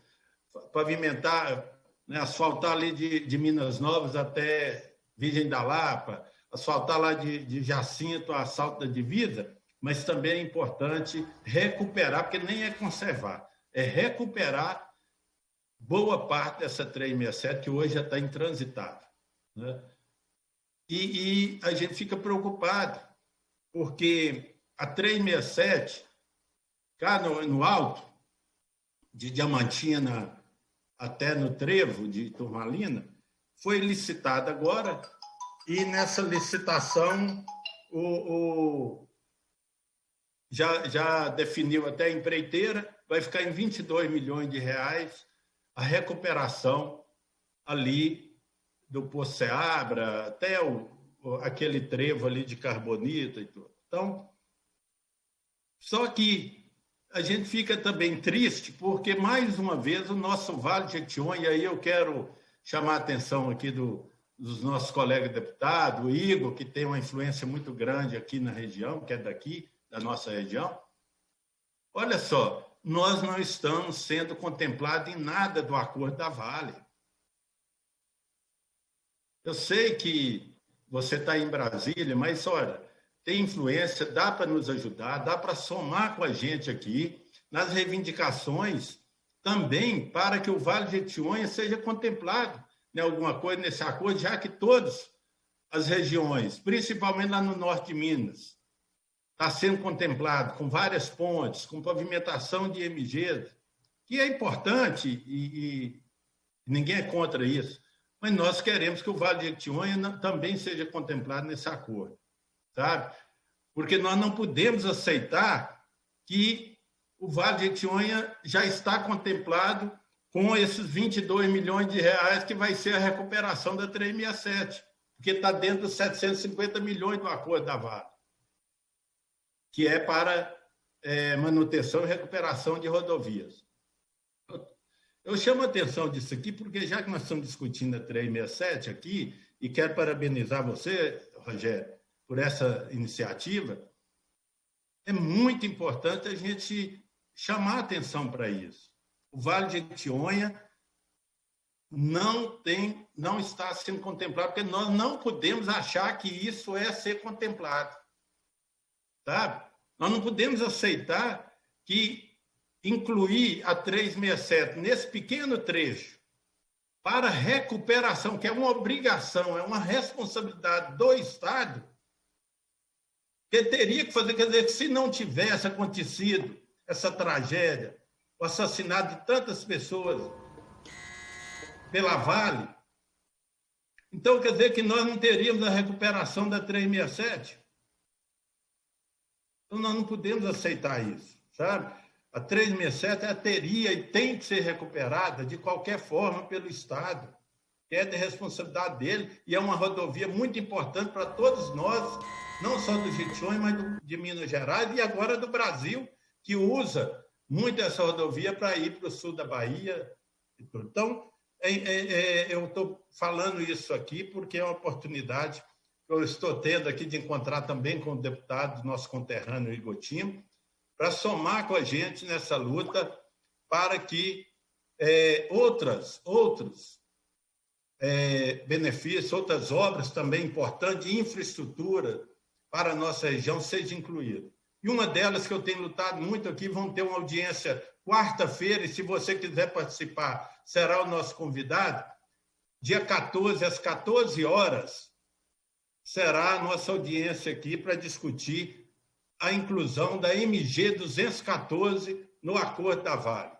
S7: pavimentar, né, asfaltar ali de Minas Novas até Virgem da Lapa, asfaltar lá de Jacinto a Salto da Divisa, mas também é importante recuperar, porque nem é conservar, é recuperar boa parte dessa 367, que hoje já está intransitável, né? E a gente fica preocupado, porque a 367, cá no alto, de Diamantina até no Trevo de Turmalina, foi licitada agora, e nessa licitação já definiu até a empreiteira, vai ficar em 22 milhões de reais a recuperação ali do Poço Seabra até aquele trevo ali de Carbonita e tudo. Então, só que a gente fica também triste porque, mais uma vez, o nosso Vale de Jequitinhonha, e aí eu quero chamar a atenção aqui dos nossos colegas deputados, o Igor, que tem uma influência muito grande aqui na região, que é daqui, da nossa região. Olha só, nós não estamos sendo contemplados em nada do acordo da Vale. Eu sei que você está em Brasília, mas, olha, tem influência, dá para nos ajudar, dá para somar com a gente aqui nas reivindicações também para que o Vale de Jequitinhonha seja contemplado em alguma coisa nesse acordo, já que todas as regiões, principalmente lá no norte de Minas, está sendo contemplado com várias pontes, com pavimentação de MGs, que é importante e ninguém é contra isso. Mas nós queremos que o Vale de Jequitinhonha também seja contemplado nesse acordo, sabe? Porque nós não podemos aceitar que o Vale de Jequitinhonha já está contemplado com esses 22 milhões de reais que vai ser a recuperação da 367, porque está dentro dos 750 milhões do acordo da Vale, que é para manutenção e recuperação de rodovias. Eu chamo a atenção disso aqui, porque já que nós estamos discutindo a 367 aqui, e quero parabenizar você, Rogério, por essa iniciativa, é muito importante a gente chamar a atenção para isso. O Vale de Jequitinhonha não está sendo contemplado, porque nós não podemos achar que isso é ser contemplado. Sabe? Nós não podemos aceitar que incluir a 367 nesse pequeno trecho para recuperação, que é uma obrigação, é uma responsabilidade do Estado, que teria que fazer, quer dizer, que se não tivesse acontecido essa tragédia, o assassinato de tantas pessoas pela Vale, então quer dizer que nós não teríamos a recuperação da 367? Então nós não podemos aceitar isso, sabe? A 367 teria e tem que ser recuperada de qualquer forma pelo Estado, que é de responsabilidade dele, e é uma rodovia muito importante para todos nós, não só do Jequitinhonha, mas de Minas Gerais e agora do Brasil, que usa muito essa rodovia para ir para o sul da Bahia. Então, eu estou falando isso aqui porque é uma oportunidade que eu estou tendo aqui de encontrar também com o deputado, nosso conterrâneo Igor Timo, para somar com a gente nessa luta para que outros benefícios, outras obras também importantes de infraestrutura para a nossa região sejam incluídas. E uma delas que eu tenho lutado muito aqui, vão ter uma audiência quarta-feira, e se você quiser participar, será o nosso convidado, dia 14, às 14 horas, será a nossa audiência aqui para discutir a inclusão da MG 214 no acordo da Vale.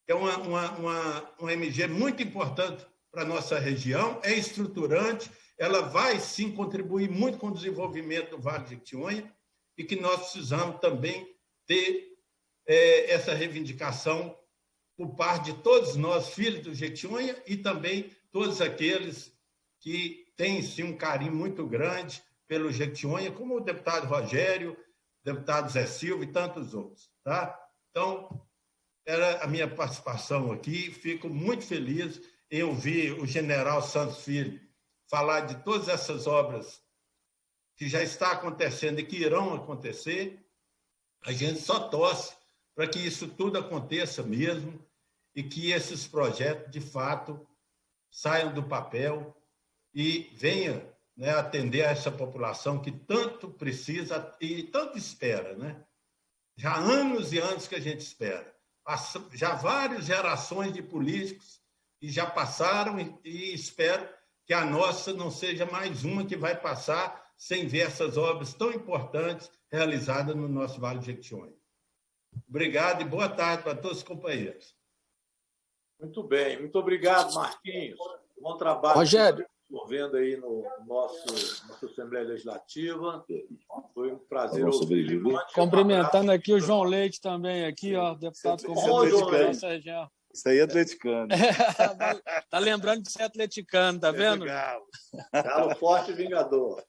S7: É uma MG muito importante para a nossa região, é estruturante, ela vai sim contribuir muito com o desenvolvimento do Vale de Jequitinhonha e que nós precisamos também ter essa reivindicação por parte de todos nós, filhos do Jequitinhonha, e também todos aqueles que têm sim um carinho muito grande pelo Jequitinhonha, como o deputado Rogério, o deputado Zé Silva e tantos outros. Tá? Então, era a minha participação aqui. Fico muito feliz em ouvir o general Santos Filho falar de todas essas obras que já está acontecendo e que irão acontecer. A gente só torce para que isso tudo aconteça mesmo e que esses projetos, de fato, saiam do papel e venham, né, atender a essa população que tanto precisa e tanto espera. Né? Já há anos e anos que a gente espera. Já várias gerações de políticos que já passaram e espero que a nossa não seja mais uma que vai passar sem ver essas obras tão importantes realizadas no nosso Vale de Jequitinhonha. Obrigado e boa tarde para todos os companheiros.
S1: Muito bem, muito obrigado, Marquinhos. Bom trabalho.
S5: Rogério,
S1: desenvolvendo aí no nossa Assembleia Legislativa. Foi um prazer ouvir.
S5: Cumprimentando aqui o João Leite também, aqui, ó, deputado comum da nossa região.
S8: Isso aí é atleticano.
S5: Tá lembrando que você é atleticano, tá vendo?
S1: Galo forte e vingador.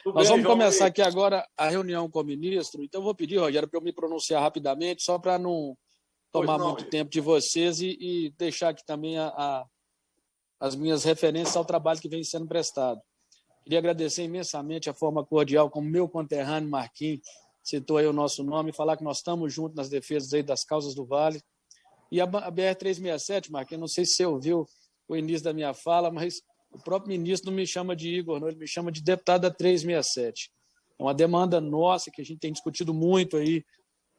S5: Nós vamos começar aqui agora a reunião com o ministro, então eu vou pedir, Rogério, para eu me pronunciar rapidamente, só para não tomar muito tempo de vocês e deixar aqui também as minhas referências ao trabalho que vem sendo prestado. Queria agradecer imensamente a forma cordial como meu conterrâneo Marquinhos citou aí o nosso nome e falar que nós estamos juntos nas defesas aí das causas do Vale. E a BR-367, Marquinhos, não sei se você ouviu o início da minha fala, mas o próprio ministro não me chama de Igor, não, ele me chama de deputado da 367. É uma demanda nossa que a gente tem discutido muito aí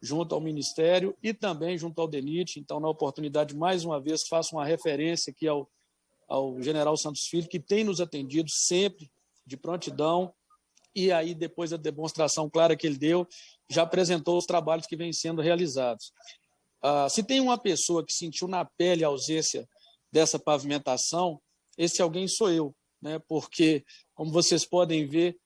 S5: junto ao Ministério e também junto ao DENIT. Então, na oportunidade, mais uma vez, faço uma referência aqui ao general Santos Filho, que tem nos atendido sempre de prontidão, e aí, depois da demonstração clara que ele deu, já apresentou os trabalhos que vêm sendo realizados. Se tem uma pessoa que sentiu na pele a ausência dessa pavimentação, esse alguém sou eu, né? Porque, como vocês podem ver,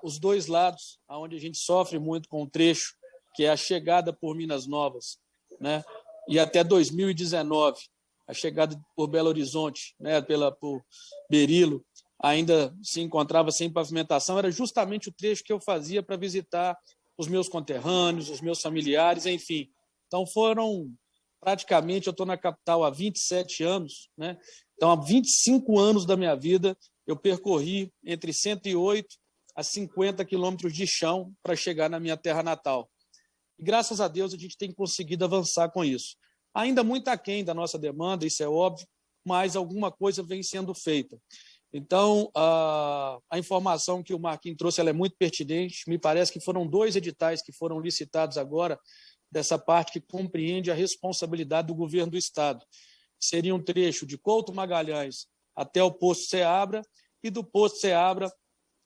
S5: os dois lados, onde a gente sofre muito com o trecho, que é a chegada por Minas Novas, né? E até 2019, a chegada por Belo Horizonte, né? Por Berilo, ainda se encontrava sem pavimentação, era justamente o trecho que eu fazia para visitar os meus conterrâneos, os meus familiares, enfim. Então, praticamente, eu estou na capital há 27 anos, né? Então, há 25 anos da minha vida, eu percorri entre 108 a 50 quilômetros de chão para chegar na minha terra natal. E, graças a Deus, a gente tem conseguido avançar com isso. Ainda muito aquém da nossa demanda, isso é óbvio, mas alguma coisa vem sendo feita. Então, a informação que o Marquinhos trouxe ela é muito pertinente. Me parece que foram 2 editais que foram licitados agora, dessa parte que compreende a responsabilidade do governo do Estado. Seria um trecho de Couto Magalhães até o posto Ceabra e do posto Ceabra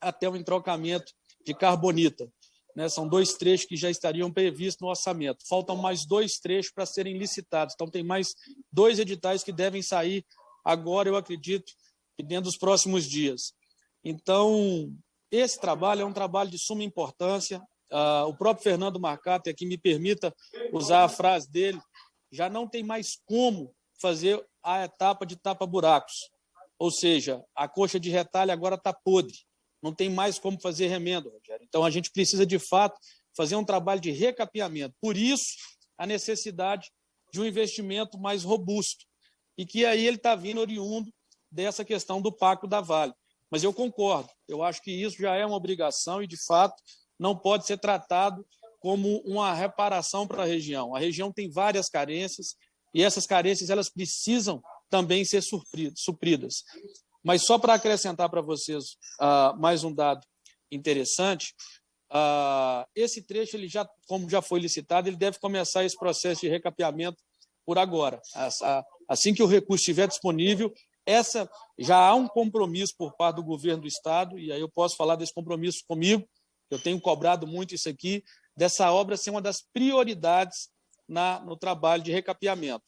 S5: até o entrocamento de Carbonita. Né? São 2 trechos que já estariam previstos no orçamento. Faltam mais 2 trechos para serem licitados. Então, tem mais 2 editais que devem sair agora, eu acredito, que dentro dos próximos dias. Então, esse trabalho é um trabalho de suma importância. O próprio Fernando Marcato, aqui me permita usar a frase dele, já não tem mais como fazer a etapa de tapa-buracos. Ou seja, a coxa de retalho agora está podre. Não tem mais como fazer remendo, Rogério. Então, a gente precisa, de fato, fazer um trabalho de recapeamento. Por isso, a necessidade de um investimento mais robusto. E que aí ele está vindo oriundo dessa questão do Pacto da Vale. Mas eu concordo. Eu acho que isso já é uma obrigação e, de fato, não pode ser tratado como uma reparação para a região. A região tem várias carências e essas carências elas precisam também ser supridas. Mas só para acrescentar para vocês mais um dado interessante, esse trecho, ele já, como já foi licitado, ele deve começar esse processo de recapeamento por agora. Assim que o recurso estiver disponível, já há um compromisso por parte do governo do Estado, e aí eu posso falar desse compromisso comigo, eu tenho cobrado muito isso aqui, dessa obra ser uma das prioridades no trabalho de recapeamento.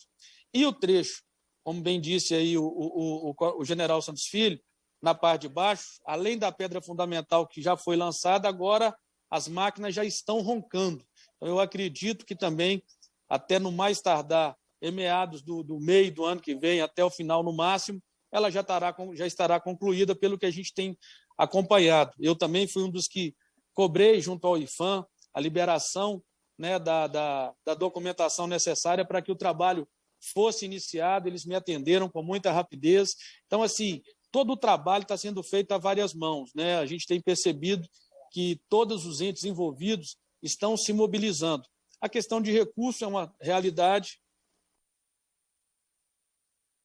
S5: E o trecho, como bem disse aí o general Santos Filho, na parte de baixo, além da pedra fundamental que já foi lançada, agora as máquinas já estão roncando. Então, eu acredito que também, até no mais tardar, em meados do meio do ano que vem, até o final no máximo, ela já estará concluída pelo que a gente tem acompanhado. Eu também fui um dos que cobrei junto ao IPHAN a liberação, né, da documentação necessária para que o trabalho fosse iniciado, eles me atenderam com muita rapidez. Então, assim, todo o trabalho está sendo feito a várias mãos, né? A gente tem percebido que todos os entes envolvidos estão se mobilizando. A questão de recurso é uma realidade.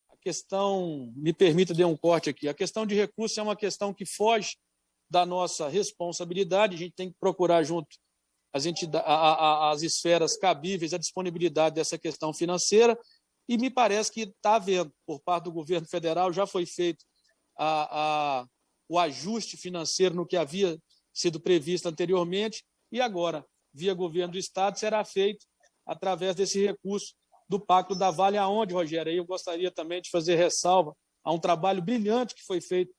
S5: A questão, me permita dar um corte aqui, a questão de recurso é uma questão que foge da nossa responsabilidade, a gente tem que procurar junto as esferas cabíveis a disponibilidade dessa questão financeira, e me parece que está havendo, por parte do governo federal, já foi feito o ajuste financeiro no que havia sido previsto anteriormente, e agora, via governo do Estado, será feito através desse recurso do Pacto da Vale, aonde, Rogério, aí eu gostaria também de fazer ressalva a um trabalho brilhante que foi feito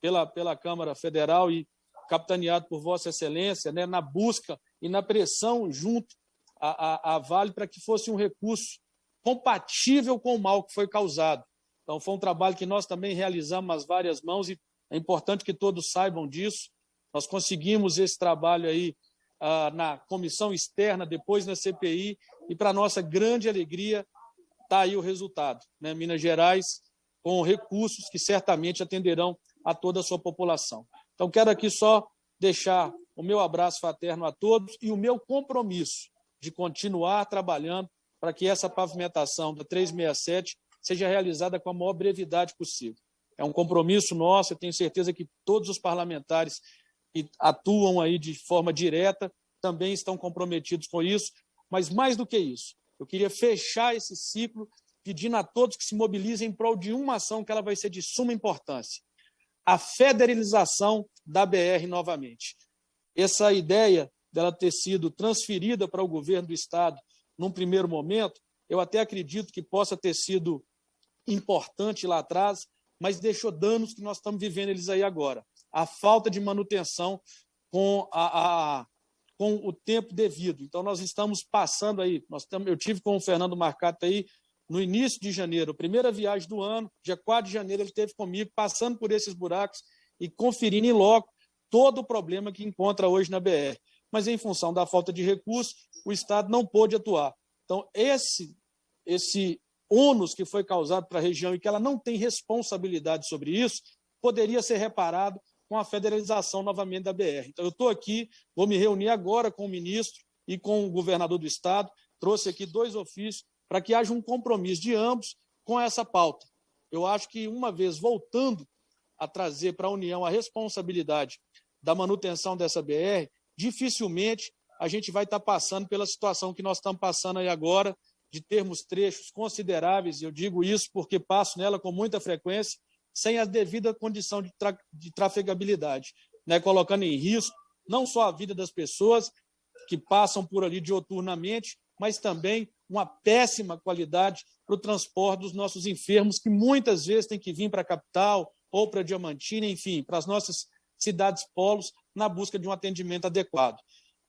S5: pela Câmara Federal e capitaneado por Vossa Excelência, né, na busca e na pressão junto à Vale para que fosse um recurso compatível com o mal que foi causado. Então, foi um trabalho que nós também realizamos às várias mãos e é importante que todos saibam disso. Nós conseguimos esse trabalho aí na comissão externa, depois na CPI, e para nossa grande alegria está aí o resultado, né? Minas Gerais com recursos que certamente atenderão a toda a sua população. Então, quero aqui só deixar o meu abraço fraterno a todos e o meu compromisso de continuar trabalhando para que essa pavimentação da 367 seja realizada com a maior brevidade possível. É um compromisso nosso, eu tenho certeza que todos os parlamentares que atuam aí de forma direta também estão comprometidos com isso, mas mais do que isso, eu queria fechar esse ciclo pedindo a todos que se mobilizem em prol de uma ação que ela vai ser de suma importância: a federalização da BR novamente. Essa ideia dela ter sido transferida para o governo do Estado num primeiro momento, eu até acredito que possa ter sido importante lá atrás, mas deixou danos que nós estamos vivendo eles aí agora. A falta de manutenção com o tempo devido. Então, nós estamos passando aí, eu tive com o Fernando Marcato aí no início de janeiro, a primeira viagem do ano, dia 4 de janeiro, ele esteve comigo, passando por esses buracos e conferindo em loco todo o problema que encontra hoje na BR. Mas, em função da falta de recursos, o Estado não pôde atuar. Então, esse ônus que foi causado para a região e que ela não tem responsabilidade sobre isso, poderia ser reparado com a federalização novamente da BR. Então, eu estou aqui, vou me reunir agora com o ministro e com o governador do Estado, trouxe aqui 2 ofícios para que haja um compromisso de ambos com essa pauta. Eu acho que, uma vez voltando a trazer para a União a responsabilidade da manutenção dessa BR, dificilmente a gente vai estar passando pela situação que nós estamos passando aí agora, de termos trechos consideráveis, eu digo isso porque passo nela com muita frequência, sem a devida condição de trafegabilidade, né, colocando em risco não só a vida das pessoas que passam por ali dioturnamente, mas também uma péssima qualidade para o transporte dos nossos enfermos, que muitas vezes têm que vir para a capital ou para Diamantina, enfim, para as nossas cidades polos, na busca de um atendimento adequado.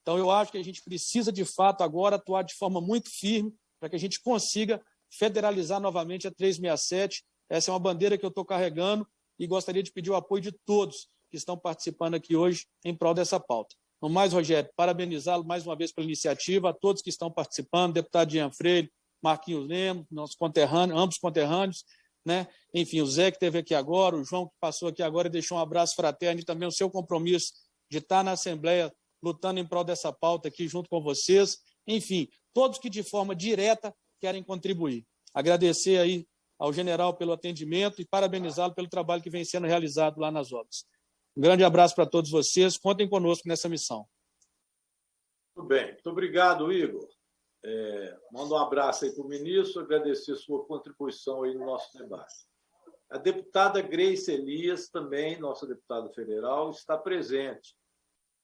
S5: Então, eu acho que a gente precisa, de fato, agora atuar de forma muito firme para que a gente consiga federalizar novamente a 367. Essa é uma bandeira que eu estou carregando e gostaria de pedir o apoio de todos que estão participando aqui hoje em prol dessa pauta. No mais, Rogério, parabenizá-lo mais uma vez pela iniciativa, a todos que estão participando, deputado Jean Freire, Marquinhos Lemos, nossos conterrâneos, ambos conterrâneos, né? Enfim, o Zé que esteve aqui agora, o João que passou aqui agora e deixou um abraço fraterno e também o seu compromisso de estar na Assembleia lutando em prol dessa pauta aqui junto com vocês. Enfim, todos que de forma direta querem contribuir. Agradecer aí ao general pelo atendimento e parabenizá-lo pelo trabalho que vem sendo realizado lá nas obras. Um grande abraço para todos vocês. Contem conosco nessa missão.
S1: Muito bem. Muito obrigado, Igor. Mando um abraço aí para o ministro, agradecer a sua contribuição aí no nosso debate. A deputada Grace Elias, também, nossa deputada federal, está presente.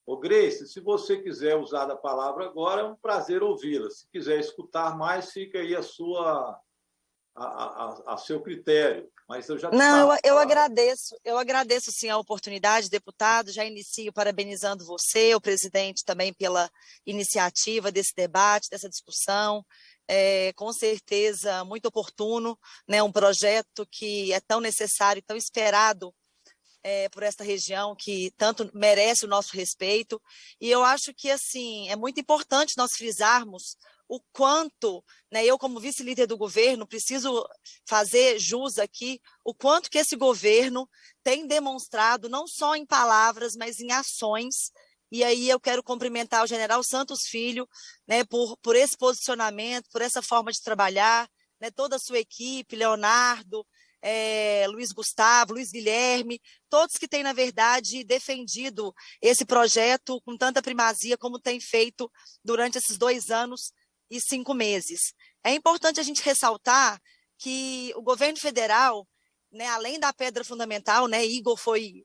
S1: Ô, Grace, se você quiser usar a palavra agora, é um prazer ouvi-la. Se quiser escutar mais, fica aí a seu critério. Mas eu já
S8: Não, eu agradeço sim a oportunidade, deputado, já inicio parabenizando você, o presidente também pela iniciativa desse debate, dessa discussão, com certeza muito oportuno, né, um projeto que é tão necessário, tão esperado por esta região que tanto merece o nosso respeito, e eu acho que assim é muito importante nós frisarmos o quanto, né, eu como vice-líder do governo preciso fazer jus aqui, o quanto que esse governo tem demonstrado, não só em palavras, mas em ações, e aí eu quero cumprimentar o general Santos Filho, né, por esse posicionamento, por essa forma de trabalhar, né, toda a sua equipe, Leonardo, Luiz Gustavo, Luiz Guilherme, todos que têm, na verdade, defendido esse projeto com tanta primazia como tem feito durante esses 2 anos e 5 meses. É importante a gente ressaltar que o governo federal, né, além da pedra fundamental, né,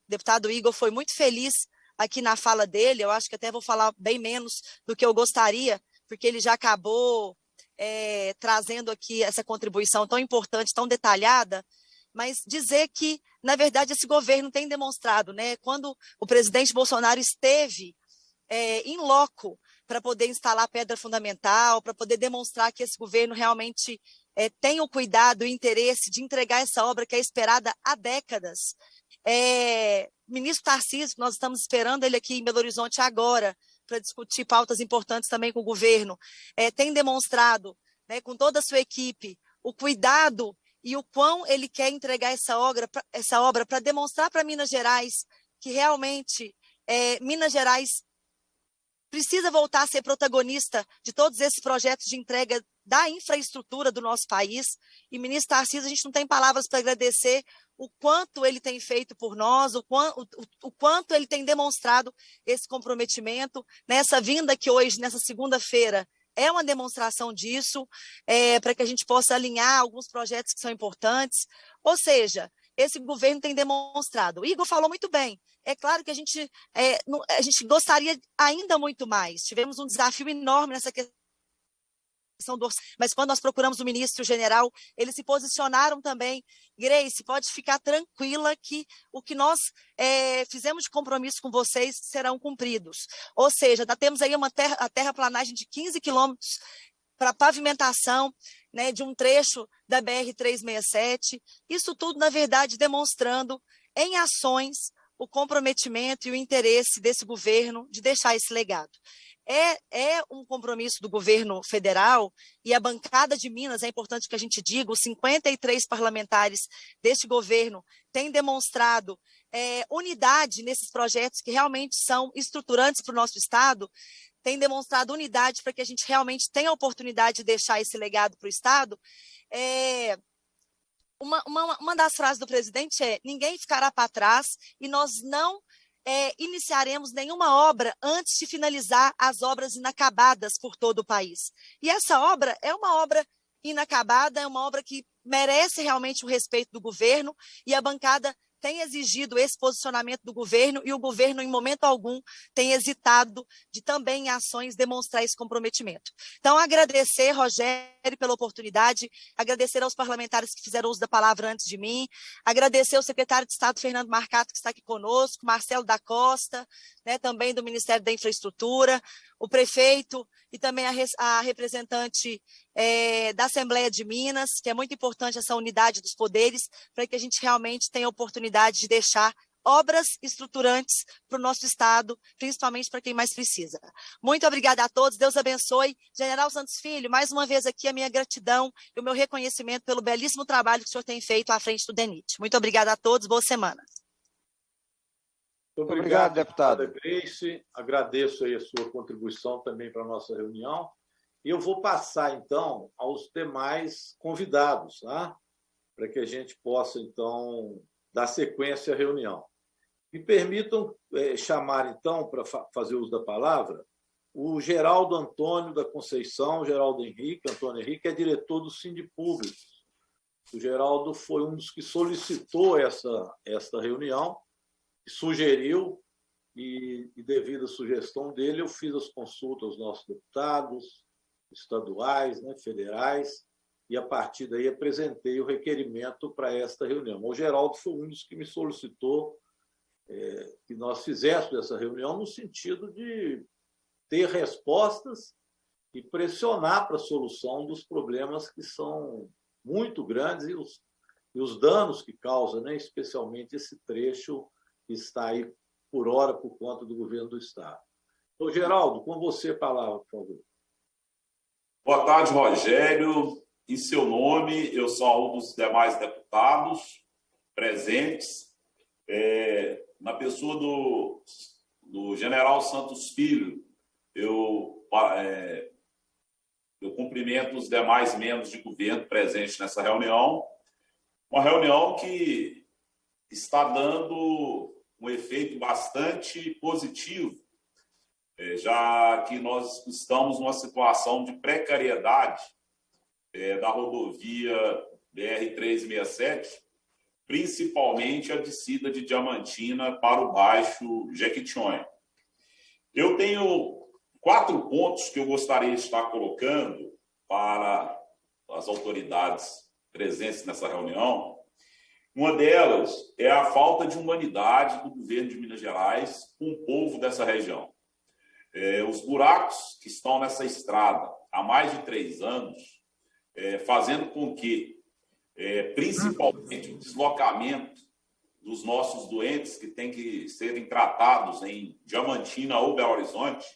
S8: deputado Igor foi muito feliz aqui na fala dele, eu acho que até vou falar bem menos do que eu gostaria, porque ele já acabou trazendo aqui essa contribuição tão importante, tão detalhada, mas dizer que, na verdade, esse governo tem demonstrado, né, quando o presidente Bolsonaro esteve em loco para poder instalar a pedra fundamental, para poder demonstrar que esse governo realmente tem o cuidado e o interesse de entregar essa obra que é esperada há décadas. Ministro Tarcísio, nós estamos esperando ele aqui em Belo Horizonte agora, para discutir pautas importantes também com o governo, tem demonstrado, né, com toda a sua equipe, o cuidado e o quão ele quer entregar essa obra para demonstrar para Minas Gerais que realmente Minas Gerais precisa voltar a ser protagonista de todos esses projetos de entrega da infraestrutura do nosso país. E, ministro Tarcísio, a gente não tem palavras para agradecer o quanto ele tem feito por nós, o quanto ele tem demonstrado esse comprometimento. Nessa vinda que hoje, nessa segunda-feira, é uma demonstração disso, para que a gente possa alinhar alguns projetos que são importantes. Ou seja, esse governo tem demonstrado. O Igor falou muito bem. É claro que a gente gostaria ainda muito mais. Tivemos um desafio enorme nessa questão do orçamento, mas quando nós procuramos o ministro general, eles se posicionaram também. Grace, pode ficar tranquila que o que nós fizemos de compromisso com vocês serão cumpridos. Ou seja, nós temos aí a terraplanagem de 15 quilômetros para pavimentação, né, de um trecho da BR-367. Isso tudo, na verdade, demonstrando em ações o comprometimento e o interesse desse governo de deixar esse legado. É um compromisso do governo federal, e a bancada de Minas, é importante que a gente diga, os 53 parlamentares deste governo têm demonstrado unidade nesses projetos que realmente são estruturantes para o nosso Estado, têm demonstrado unidade para que a gente realmente tenha a oportunidade de deixar esse legado para o Estado. Uma das frases do presidente é: ninguém ficará para trás e nós não iniciaremos nenhuma obra antes de finalizar as obras inacabadas por todo o país. E essa obra é uma obra inacabada, é uma obra que merece realmente o respeito do governo, e a bancada tem exigido esse posicionamento do governo, e o governo, em momento algum, tem hesitado de também em ações demonstrar esse comprometimento. Então, agradecer, Rogério, pela oportunidade, agradecer aos parlamentares que fizeram uso da palavra antes de mim, agradecer ao secretário de Estado, Fernando Marcato, que está aqui conosco, Marcelo da Costa, né, também do Ministério da Infraestrutura, o prefeito e também a representante da Assembleia de Minas, que é muito importante essa unidade dos poderes, para que a gente realmente tenha a oportunidade de deixar obras estruturantes para o nosso Estado, principalmente para quem mais precisa. Muito obrigada a todos, Deus abençoe. General Santos Filho, mais uma vez aqui a minha gratidão e o meu reconhecimento pelo belíssimo trabalho que o senhor tem feito à frente do DENIT. Muito obrigada a todos, boa semana.
S1: Muito obrigado, deputada Grace. Agradeço aí a sua contribuição também para a nossa reunião. E eu vou passar, então, aos demais convidados, tá? Para que a gente possa, então, dar sequência à reunião. Me permitam chamar, então, para fazer uso da palavra, o Geraldo Antônio da Conceição, Geraldo Henrique, Antônio Henrique, é diretor do Sindipúblicos. O Geraldo foi um dos que solicitou esta reunião, sugeriu, e devido à sugestão dele, eu fiz as consultas aos nossos deputados estaduais, né, federais, e, a partir daí, apresentei o requerimento para esta reunião. O Geraldo foi um dos que me solicitou que nós fizéssemos essa reunião no sentido de ter respostas e pressionar para a solução dos problemas que são muito grandes e os danos que causa, né? Especialmente esse trecho que está aí por hora por conta do governo do Estado. Então, Geraldo, com você a palavra, por favor.
S9: Boa tarde, Rogério. Em seu nome, eu sou um dos demais deputados presentes, na pessoa do general Santos Filho. Eu cumprimento os demais membros de governo presentes nessa reunião, uma reunião que está dando um efeito bastante positivo, já que nós estamos numa situação de precariedade da rodovia BR-367, principalmente a descida de Diamantina para o Baixo Jequitinhonha. Eu tenho 4 pontos que eu gostaria de estar colocando para as autoridades presentes nessa reunião. Uma delas é a falta de humanidade do governo de Minas Gerais com o povo dessa região. Os buracos que estão nessa estrada há mais de 3 anos, fazendo com que, principalmente, o deslocamento dos nossos doentes que têm que serem tratados em Diamantina ou Belo Horizonte,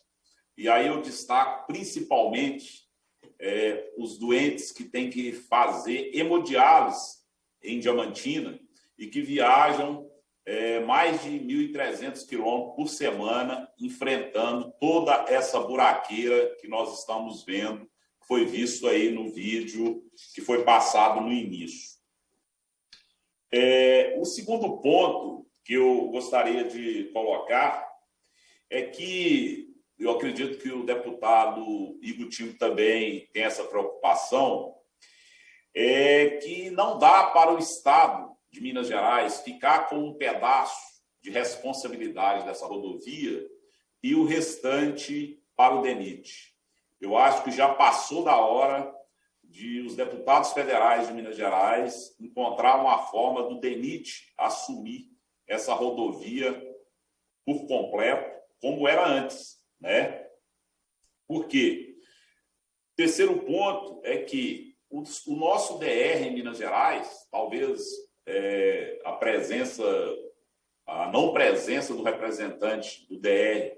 S9: e aí eu destaco principalmente os doentes que têm que fazer hemodiálise em Diamantina e que viajam mais de 1.300 quilômetros por semana, enfrentando toda essa buraqueira que nós estamos vendo, que foi visto aí no vídeo que foi passado no início. O segundo ponto que eu gostaria de colocar é que eu acredito que o deputado Igor Timbo também tem essa preocupação, que não dá para o Estado de Minas Gerais ficar com um pedaço de responsabilidade dessa rodovia e o restante para o DENIT. Eu acho que já passou da hora de os deputados federais de Minas Gerais encontrar uma forma do DENIT assumir essa rodovia por completo, como era antes, né? Por quê? O terceiro ponto é que o nosso DR em Minas Gerais, talvez a não presença do representante do DR,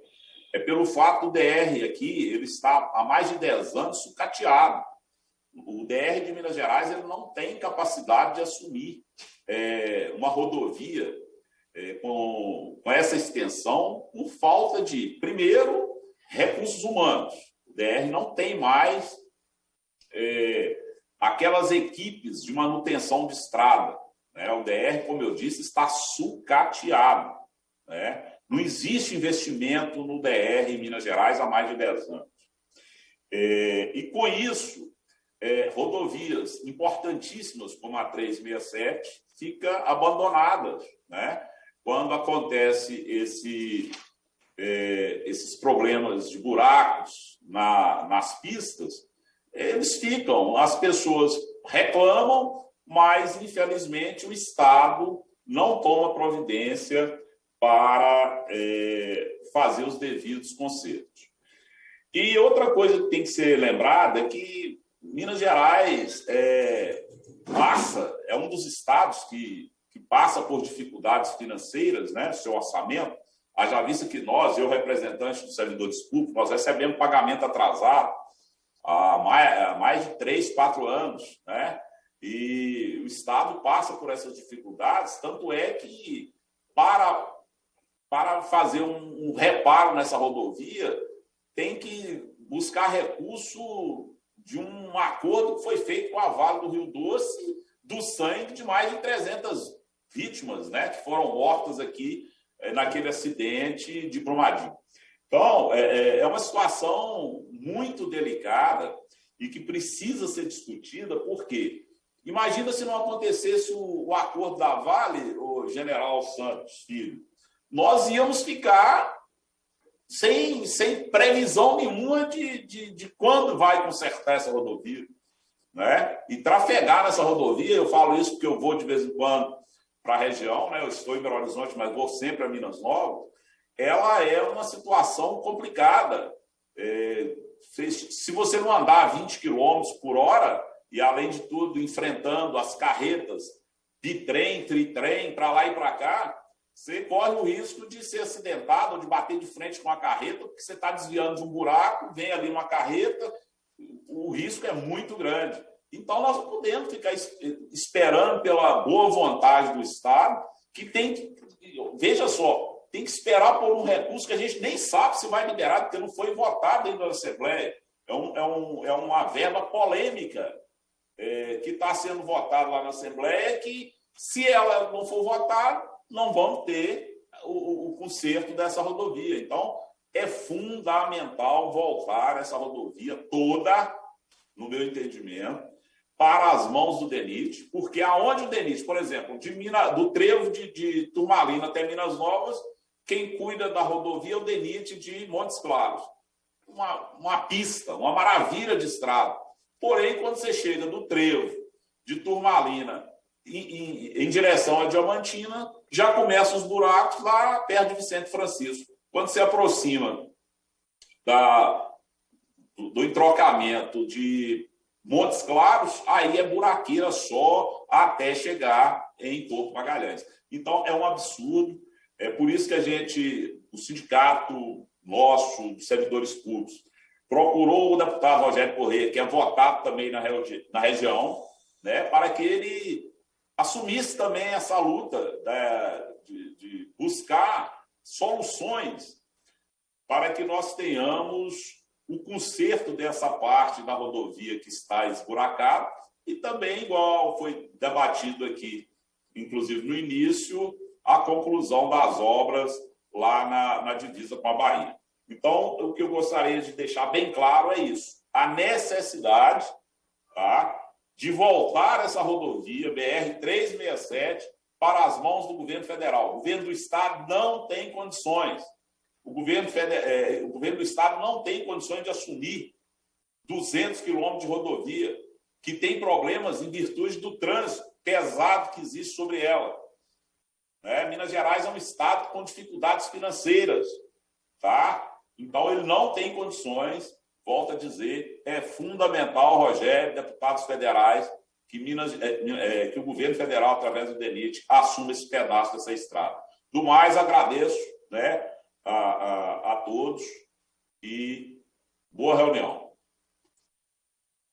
S9: é pelo fato do DR aqui, ele está há mais de 10 anos sucateado. O DR de Minas Gerais ele não tem capacidade de assumir uma rodovia com essa extensão por falta de, primeiro, recursos humanos. O DR não tem mais aquelas equipes de manutenção de estrada. Né? O DR, como eu disse, está sucateado. Né? Não existe investimento no DR em Minas Gerais há mais de 10 anos. E com isso, rodovias importantíssimas como a 367 ficam abandonadas. Né? Quando acontece esses problemas de buracos nas pistas, eles ficam, as pessoas reclamam, mas, infelizmente, o Estado não toma providência para fazer os devidos consertos. E outra coisa que tem que ser lembrada é que Minas Gerais é um dos estados que passa por dificuldades financeiras, né, seu orçamento. Haja vista que eu, representante dos servidores públicos, nós recebemos pagamento atrasado há mais de 3, 4 anos, né? E o Estado passa por essas dificuldades, tanto é que para fazer um reparo nessa rodovia, tem que buscar recurso de um acordo que foi feito com a Vale do Rio Doce, do sangue de mais de 300 vítimas, né, que foram mortas aqui naquele acidente de Brumadinho. Então, é uma situação muito delicada e que precisa ser discutida, porque imagina se não acontecesse o acordo da Vale, o general Santos Filho, nós íamos ficar sem previsão nenhuma de quando vai consertar essa rodovia. né? E trafegar nessa rodovia, eu falo isso porque eu vou de vez em quando para a região, né? Eu estou em Belo Horizonte, mas vou sempre a Minas Novas. Ela é uma situação complicada. Se você não andar a 20 km por hora, e além de tudo, enfrentando as carretas de trem, tritrem, para lá e para cá, você corre o risco de ser acidentado ou de bater de frente com a carreta, porque você está desviando de um buraco, vem ali uma carreta, o risco é muito grande. Então, nós não podemos ficar esperando pela boa vontade do Estado, que tem que, veja só, tem que esperar por um recurso que a gente nem sabe se vai liberar, porque não foi votado dentro da Assembleia. É uma verba polêmica que está sendo votada lá na Assembleia, que, se ela não for votada, não vamos ter o conserto dessa rodovia. Então, é fundamental voltar essa rodovia toda, no meu entendimento, para as mãos do DENIT, porque aonde o DENIT, por exemplo, do trevo de Turmalina até Minas Novas, quem cuida da rodovia é o DENIT de Montes Claros. Uma pista, uma maravilha de estrada. Porém, quando você chega do trevo de Turmalina em direção à Diamantina, já começam os buracos lá perto de Vicente Francisco. Quando você aproxima do entrocamento de Montes Claros, aí é buraqueira só até chegar em Porto Magalhães. Então, é um absurdo. É por isso que o sindicato nosso, de servidores públicos, procurou o deputado Rogério Corrêa, que é votado também na região, né, para que ele assumisse também essa luta de buscar soluções para que nós tenhamos o conserto dessa parte da rodovia que está esburacada e também, igual foi debatido aqui, inclusive no início, a conclusão das obras lá na divisa com a Bahia. Então, o que eu gostaria de deixar bem claro é isso. A necessidade, tá, de voltar essa rodovia BR-367 para as mãos do governo federal. O governo do Estado não tem condições. O governo do Estado não tem condições de assumir 200 quilômetros de rodovia, que tem problemas em virtude do trânsito pesado que existe sobre ela. Minas Gerais é um estado com dificuldades financeiras, tá? Então, ele não tem condições, volto a dizer, é fundamental, Rogério, deputados federais, que o governo federal, através do DENIT, assuma esse pedaço dessa estrada. Do mais, agradeço, né, a todos e boa reunião.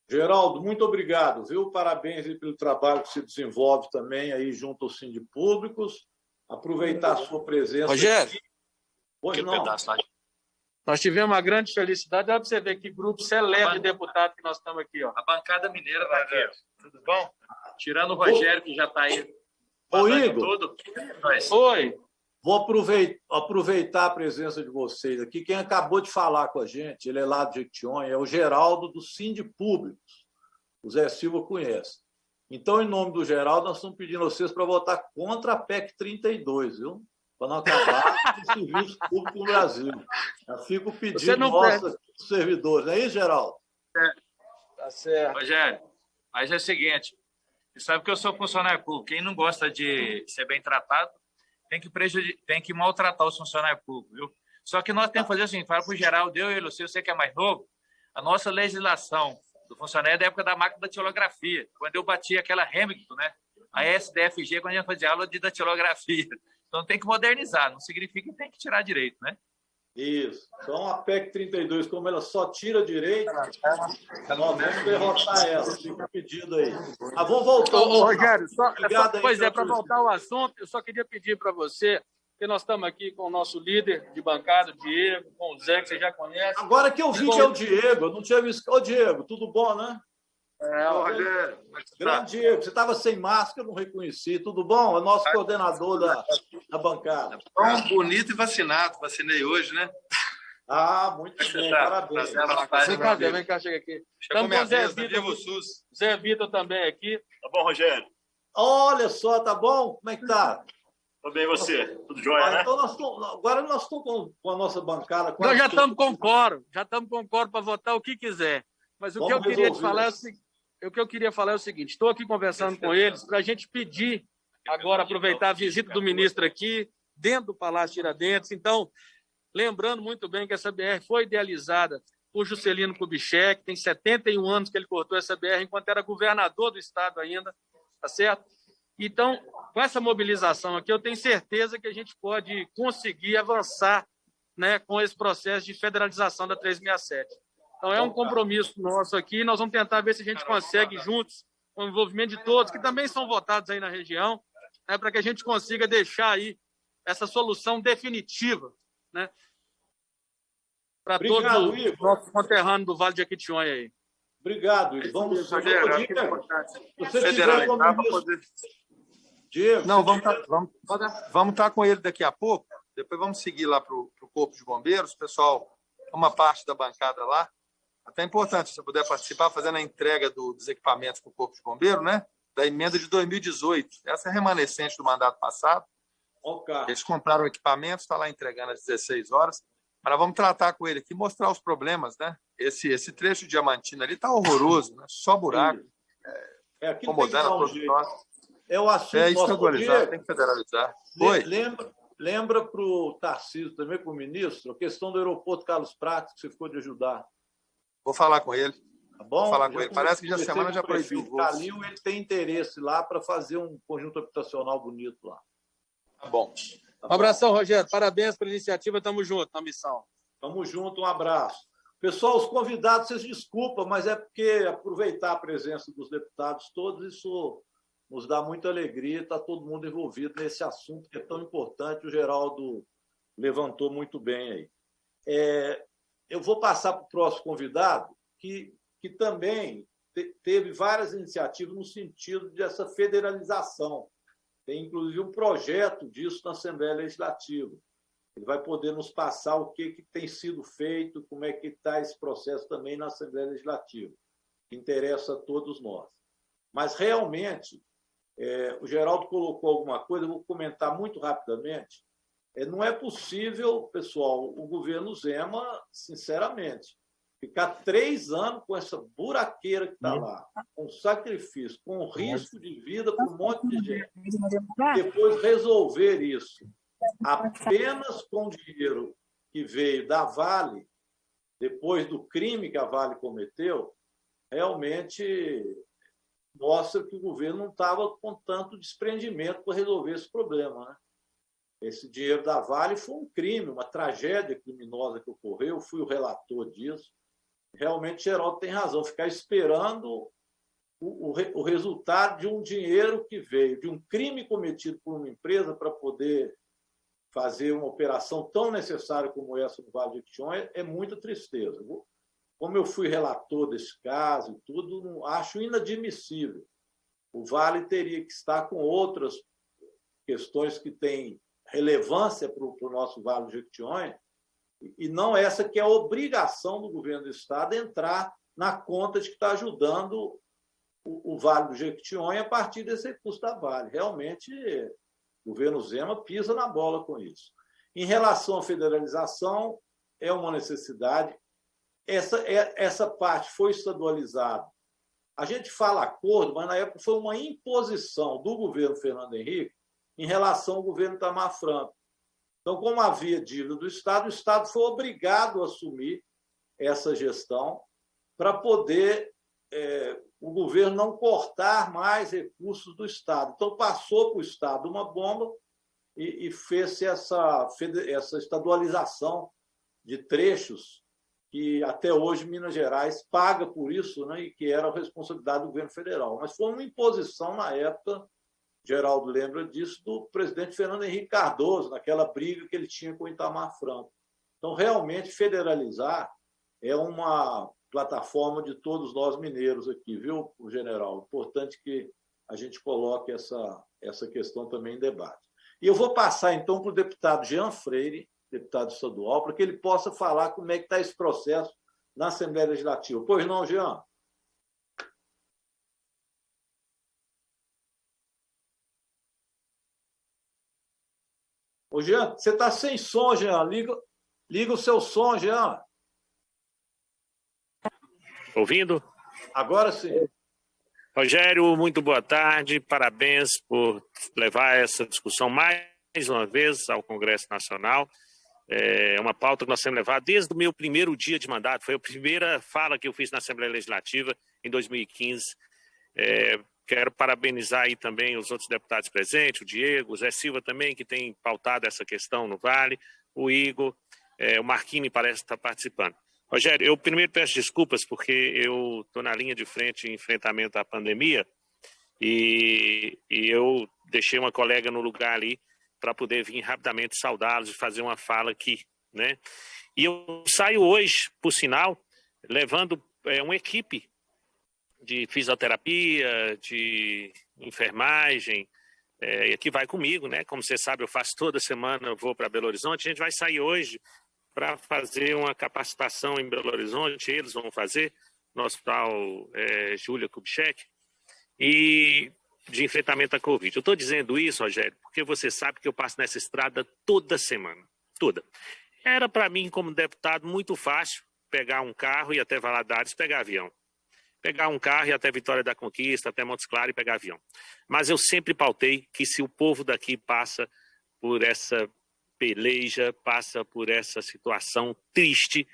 S1: Geraldo, muito obrigado, viu? Parabéns pelo trabalho que se desenvolve também aí junto aos sindipúblicos. Aproveitar a sua presença.
S5: Rogério,
S1: aqui. Pois não.
S5: Nós tivemos uma grande felicidade. Olha para você ver que grupo seleto de deputados que nós estamos aqui. Ó.
S6: A bancada mineira está aqui. Tudo bom? Tirando o Rogério, que já está aí.
S1: Ô, Igor.
S6: Tudo.
S5: Oi.
S1: Vou aproveitar a presença de vocês aqui. Quem acabou de falar com a gente, ele é lá de Jequitinhonha, é o Geraldo do Sindipúblicos. O Zé Silva conhece. Então, em nome do Geraldo, nós estamos pedindo a vocês para votar contra a PEC 32, viu? Para não acabar com o serviço público no Brasil. Já fica o pedido nosso dos servidores. Não é isso, Geraldo?
S5: Tá certo.
S6: Rogério, mas é o seguinte, você sabe que eu sou funcionário público. Quem não gosta de ser bem tratado tem que maltratar os funcionários públicos, viu? Só que nós temos que fazer assim, fala para o Geraldo, eu e você que é mais novo, a nossa legislação do funcionário é da época da máquina da datilografia, quando eu bati aquela Hamilton, né? A SDFG, quando a gente fazia aula de datilografia. Então tem que modernizar, não significa que tem que tirar direito, né?
S1: Isso. Então a PEC 32, como ela só tira direito, nós vamos derrotar ela. Fica pedido aí. Vamos voltar.
S5: Rogério, para voltar ao assunto, eu só queria pedir para você, porque nós estamos aqui com o nosso líder de bancada, o Diego, com o Zé, que você já conhece.
S1: Agora que eu vi que é o Diego, eu não tinha visto. Ô, Diego, tudo bom, né?
S5: Rogério.
S1: Grande Diego, você estava sem máscara, não reconheci. Tudo bom? É o nosso coordenador da bancada.
S10: Tão bonito e vacinado. Vacinei hoje, né?
S1: Muito bem, parabéns.
S5: Vem cá, chega aqui. Estamos com o Zé Vitor. Zé Vitor também aqui.
S10: Tá bom, Rogério?
S1: Olha só, tá bom? Como é que tá?
S10: Tudo bem, você? Tudo jóia, né?
S1: Então agora nós estamos com a nossa bancada.
S5: Nós já estamos com quórum. Já estamos com quórum para votar o que quiser. Mas o que eu queria te falar é o seguinte. o que eu queria falar é o seguinte, estou aqui conversando com eles para a gente pedir, agora aproveitar a visita do ministro aqui, dentro do Palácio Tiradentes. Então, lembrando muito bem que essa BR foi idealizada por Juscelino Kubitschek, tem 71 anos que ele cortou essa BR, enquanto era governador do estado ainda, tá certo? Então, com essa mobilização aqui, eu tenho certeza que a gente pode conseguir avançar, né, com esse processo de federalização da 367. Então, é um compromisso nosso aqui, nós vamos tentar ver se a gente consegue, juntos, com o envolvimento de todos, que também são votados aí na região, né, para que a gente consiga deixar aí essa solução definitiva, né, para todos os nossos conterrâneos do Vale de Jequitinhonha aí.
S1: Obrigado. Vamos
S11: Diego. Não, vamos estar com ele daqui a pouco. Depois vamos seguir lá para o Corpo de Bombeiros. Pessoal, uma parte da bancada lá. Até é importante, se você puder participar, fazendo a entrega dos equipamentos para o Corpo de Bombeiro, né? Da emenda de 2018. Essa é remanescente do mandato passado. Eles compraram equipamentos, está lá entregando às 16 horas. Mas nós vamos tratar com ele aqui, mostrar os problemas, né? Esse trecho de Diamantina ali está horroroso, né? Só buraco, incomodando a todos nós.
S1: É o assunto
S11: estadualizar, tem que federalizar.
S1: Lembra para o Tarcísio, também para o ministro, a questão do aeroporto Carlos Prates, que você ficou de ajudar.
S11: Vou falar com ele.
S1: Tá bom?
S11: Vou falar com ele. Parece que já semana já proibiu o voo.
S1: Calil, ele tem interesse lá para fazer um conjunto habitacional bonito lá.
S11: Tá bom.
S5: Um abração, Rogério. Parabéns pela iniciativa. Estamos juntos na missão.
S1: Estamos juntos. Um abraço. Pessoal, os convidados, vocês desculpam, mas é porque aproveitar a presença dos deputados todos, isso nos dá muita alegria. Está todo mundo envolvido nesse assunto que é tão importante. O Geraldo levantou muito bem aí. Eu vou passar para o próximo convidado, que também teve várias iniciativas no sentido dessa federalização. Tem, inclusive, um projeto disso na Assembleia Legislativa. Ele vai poder nos passar o que tem sido feito, como é que está esse processo também na Assembleia Legislativa, que interessa a todos nós. Mas, realmente, o Geraldo colocou alguma coisa, eu vou comentar muito rapidamente. Não é possível, pessoal, o governo Zema, sinceramente, ficar 3 anos com essa buraqueira que está lá, com sacrifício, com risco de vida para um monte de gente, depois resolver isso apenas com dinheiro que veio da Vale, depois do crime que a Vale cometeu, realmente mostra que o governo não estava com tanto desprendimento para resolver esse problema, né? Esse dinheiro da Vale foi um crime, uma tragédia criminosa que ocorreu, eu fui o relator disso. Realmente, Geraldo tem razão, ficar esperando o resultado de um dinheiro que veio, de um crime cometido por uma empresa para poder fazer uma operação tão necessária como essa no Vale de Jequitinhonha, é muita tristeza. Como eu fui relator desse caso e tudo, acho inadmissível. O Vale teria que estar com outras questões que têm relevância para o nosso Vale de Jequitinhonha, e não essa que é a obrigação do governo do Estado entrar na conta de que está ajudando o Vale do Jequitinhonha a partir desse recurso da Vale. Realmente, o governo Zema pisa na bola com isso. Em relação à federalização, é uma necessidade. Essa parte foi estadualizada. A gente fala acordo, mas na época foi uma imposição do governo Fernando Henrique em relação ao governo Itamar Franco. Então, como havia dívida do Estado, o Estado foi obrigado a assumir essa gestão para poder o governo não cortar mais recursos do Estado. Então, passou para o Estado uma bomba e fez essa estadualização de trechos que até hoje Minas Gerais paga por isso, né, e que era a responsabilidade do governo federal. Mas foi uma imposição na época, Geraldo lembra disso, do presidente Fernando Henrique Cardoso, naquela briga que ele tinha com o Itamar Franco. Então, realmente, federalizar é uma plataforma de todos nós mineiros aqui, viu, general? Importante que a gente coloque essa questão também em debate. E eu vou passar, então, para o deputado Jean Freire, deputado estadual, para que ele possa falar como é que está esse processo na Assembleia Legislativa. Pois não, Jean? Ô, Jean, você está sem som, Jean. Liga o seu som, Jean.
S12: Ouvindo?
S1: Agora sim.
S12: Rogério, muito boa tarde, parabéns por levar essa discussão mais uma vez ao Congresso Nacional. É uma pauta que nós temos levado desde o meu primeiro dia de mandato, foi a primeira fala que eu fiz na Assembleia Legislativa em 2015. Quero parabenizar aí também os outros deputados presentes, o Diego, o Zé Silva também, que tem pautado essa questão no Vale, o Igor, o Marquinhos parece estar participando. Rogério, eu primeiro peço desculpas porque eu estou na linha de frente em enfrentamento à pandemia e eu deixei uma colega no lugar ali para poder vir rapidamente saudá-los e fazer uma fala aqui, né? E eu saio hoje, por sinal, levando uma equipe de fisioterapia, de enfermagem, que vai comigo, né? Como você sabe, eu faço toda semana, eu vou para Belo Horizonte, a gente vai sair hoje para fazer uma capacitação em Belo Horizonte, eles vão fazer, no Hospital Júlia Kubitschek, e de enfrentamento à Covid. Eu estou dizendo isso, Rogério, porque você sabe que eu passo nessa estrada toda semana, toda. Era para mim, como deputado, muito fácil pegar um carro e ir até Valadares pegar avião. Pegar um carro e ir até Vitória da Conquista, até Montes Claros e pegar avião. Mas eu sempre pautei que se o povo daqui passa por essa peleja, passa por essa situação triste,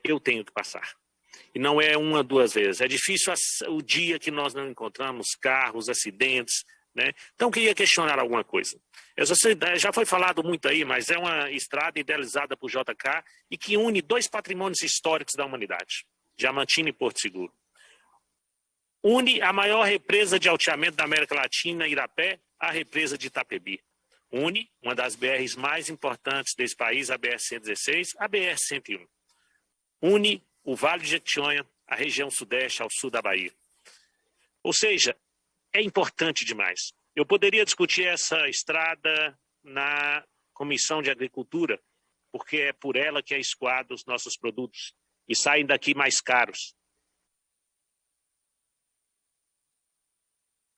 S12: eu tenho que passar. E não é uma, duas vezes. É difícil o dia que nós não encontramos carros, acidentes, né? Então, eu queria questionar alguma coisa. Já foi falado muito aí, mas é uma estrada idealizada por JK e que une dois patrimônios históricos da humanidade, Diamantina e Porto Seguro. Une a maior represa de alteamento da América Latina, Irapé, à represa de Itapebi. Une uma das BRs mais importantes desse país, a BR-116, a BR-101. Une o Vale de Jequitinhonha, a região sudeste ao sul da Bahia. Ou seja, é importante demais. Eu poderia discutir essa estrada na Comissão de Agricultura, porque é por ela que é escoado os nossos produtos e saem daqui mais caros.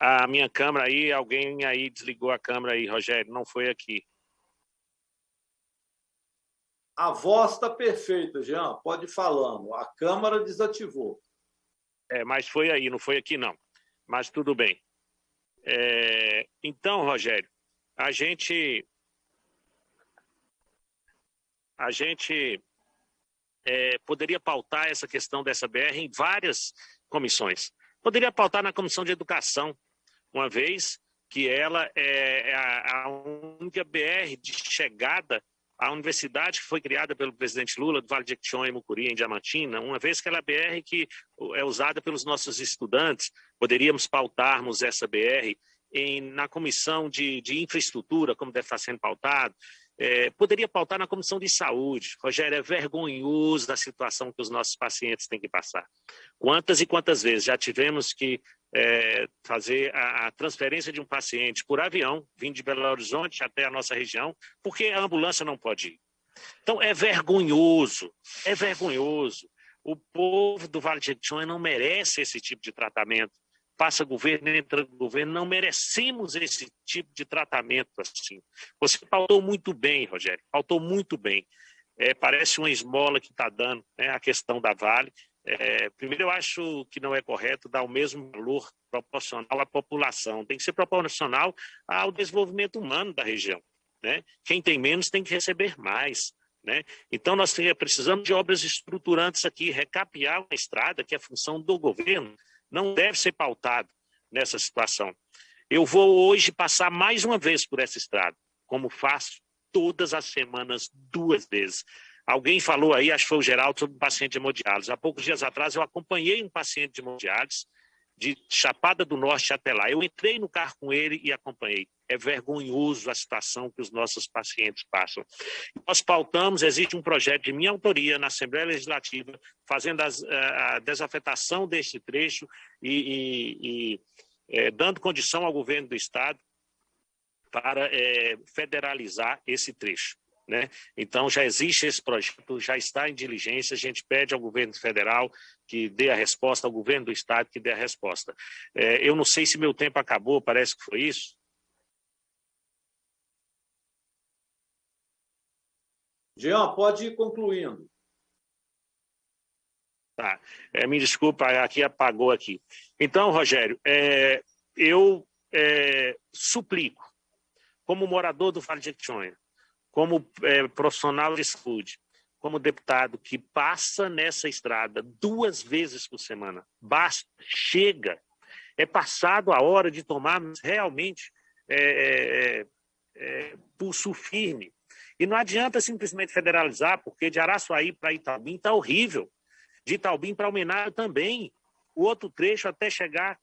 S12: A minha câmera aí, alguém aí desligou a câmera aí, Rogério, não foi aqui.
S1: A voz está perfeita, Jean, pode ir falando. A câmera desativou.
S12: Mas foi aí, não foi aqui não. Mas tudo bem. Então, Rogério, a gente poderia pautar essa questão dessa BR em várias comissões. Poderia pautar na Comissão de Educação, uma vez que ela é a única BR de chegada à universidade que foi criada pelo presidente Lula, do Vale de Jequitinhonha e Mucuri, em Diamantina, uma vez que ela é a BR que é usada pelos nossos estudantes. Poderíamos pautarmos essa BR na Comissão de Infraestrutura, como deve estar sendo pautado. Poderia pautar na Comissão de Saúde. Rogério, é vergonhoso a situação que os nossos pacientes têm que passar. Quantas e quantas vezes já tivemos que fazer a transferência de um paciente por avião, vindo de Belo Horizonte até a nossa região, porque a ambulância não pode ir. Então, é vergonhoso, é vergonhoso. O povo do Vale de Jequitinhonha não merece esse tipo de tratamento. Passa governo, entra governo, não merecemos esse tipo de tratamento assim. Você pautou muito bem, Rogério, pautou muito bem. Parece uma esmola que está dando, né, a questão da Vale. Primeiro, eu acho que não é correto dar o mesmo valor proporcional à população. Tem que ser proporcional ao desenvolvimento humano da região, né? Quem tem menos tem que receber mais, né? Então, nós precisamos de obras estruturantes aqui, recapear uma estrada, que é função do governo, não deve ser pautado nessa situação. Eu vou hoje passar mais uma vez por essa estrada, como faço todas as semanas, 2 vezes. Alguém falou aí, acho que foi o Geraldo, sobre um paciente de hemodiálise. Há poucos dias atrás eu acompanhei um paciente de hemodiálise de Chapada do Norte até lá. Eu entrei no carro com ele e acompanhei. É vergonhoso a situação que os nossos pacientes passam. Nós pautamos, existe um projeto de minha autoria na Assembleia Legislativa, fazendo a desafetação deste trecho e dando condição ao governo do Estado para federalizar esse trecho, né? Então, já existe esse projeto, já está em diligência, a gente pede ao governo federal que dê a resposta, ao governo do Estado que dê a resposta. Eu não sei se meu tempo acabou, parece que foi isso.
S1: Jean, pode ir concluindo.
S12: Tá. Me desculpa, aqui apagou aqui. Então, Rogério, eu suplico, como morador do Vale de Jequitinhonha, como profissional de saúde, como deputado que passa nessa estrada 2 vezes por semana, basta, chega. É passado a hora de tomarmos realmente pulso firme. E não adianta simplesmente federalizar, porque de Araçuaí para Itaubim está horrível. De Itaubim para Almenara também. O outro trecho até chegar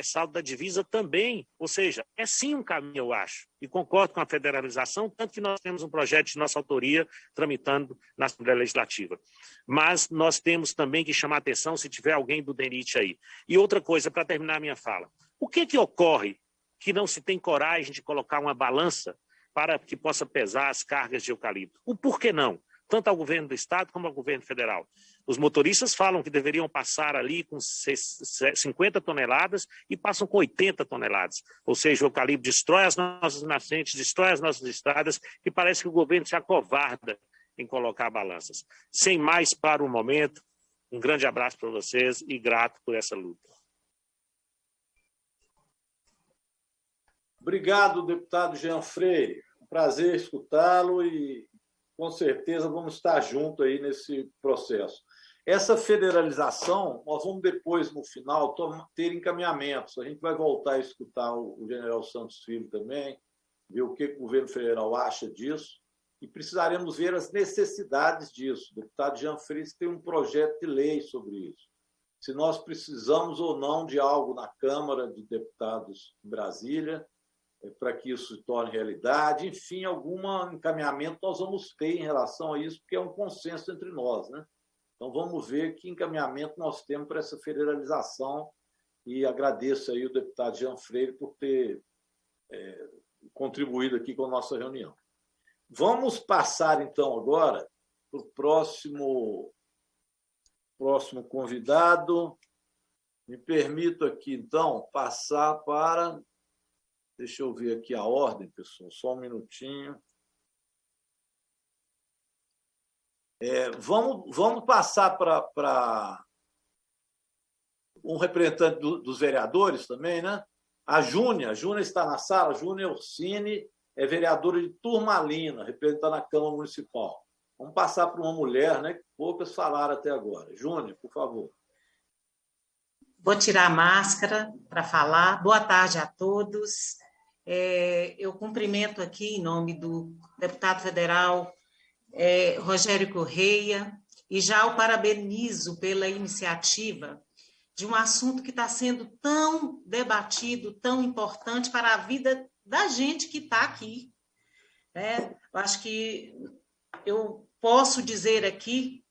S12: Salto da Divisa também. Ou seja, é sim um caminho, eu acho. E concordo com a federalização, tanto que nós temos um projeto de nossa autoria tramitando na Assembleia Legislativa. Mas nós temos também que chamar atenção se tiver alguém do DENIT aí. E outra coisa, para terminar a minha fala. O que ocorre que não se tem coragem de colocar uma balança para que possa pesar as cargas de eucalipto? O porquê não? Tanto ao governo do Estado como ao governo federal. Os motoristas falam que deveriam passar ali com 50 toneladas e passam com 80 toneladas. Ou seja, o eucalipto destrói as nossas nascentes, destrói as nossas estradas e parece que o governo se acovarda em colocar balanças. Sem mais para o momento, um grande abraço para vocês e grato por essa luta.
S1: Obrigado, deputado Jean Freire. Um prazer escutá-lo e, com certeza, vamos estar juntos aí nesse processo. Essa federalização, nós vamos depois, no final, ter encaminhamentos. A gente vai voltar a escutar o general Santos Filho também, ver o que o governo federal acha disso, e precisaremos ver as necessidades disso. O deputado Jean Freire tem um projeto de lei sobre isso. Se nós precisamos ou não de algo na Câmara de Deputados em Brasília, para que isso se torne realidade. Enfim, algum encaminhamento nós vamos ter em relação a isso, porque é um consenso entre nós, né? Então, vamos ver que encaminhamento nós temos para essa federalização e agradeço aí o deputado Jean Freire por ter contribuído aqui com a nossa reunião. Vamos passar, então, agora para o próximo convidado. Me permito aqui, então, passar para... Deixa eu ver aqui a ordem, pessoal, só um minutinho. Vamos passar para um representante dos vereadores também, né? A Júnia está na sala. Júnia Orsini é vereadora de Turmalina, representando a Câmara Municipal. Vamos passar para uma mulher, né? Que poucas falaram até agora. Júnia, por favor.
S13: Vou tirar a máscara para falar. Boa tarde a todos. Eu cumprimento aqui, em nome do deputado federal Rogério Correia, e já o parabenizo pela iniciativa de um assunto que está sendo tão debatido, tão importante para a vida da gente que está aqui. Eu acho que eu posso dizer aqui,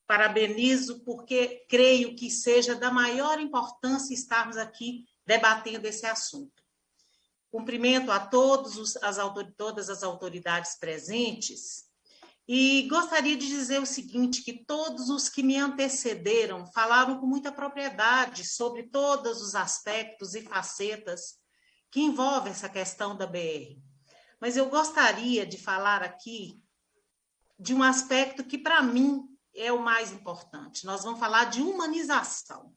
S13: parabenizo, porque creio que seja da maior importância estarmos aqui debatendo esse assunto. Cumprimento a todas as autoridades presentes e gostaria de dizer o seguinte, que todos os que me antecederam falaram com muita propriedade sobre todos os aspectos e facetas que envolvem essa questão da BR. Mas eu gostaria de falar aqui de um aspecto que, para mim, é o mais importante. Nós vamos falar de humanização.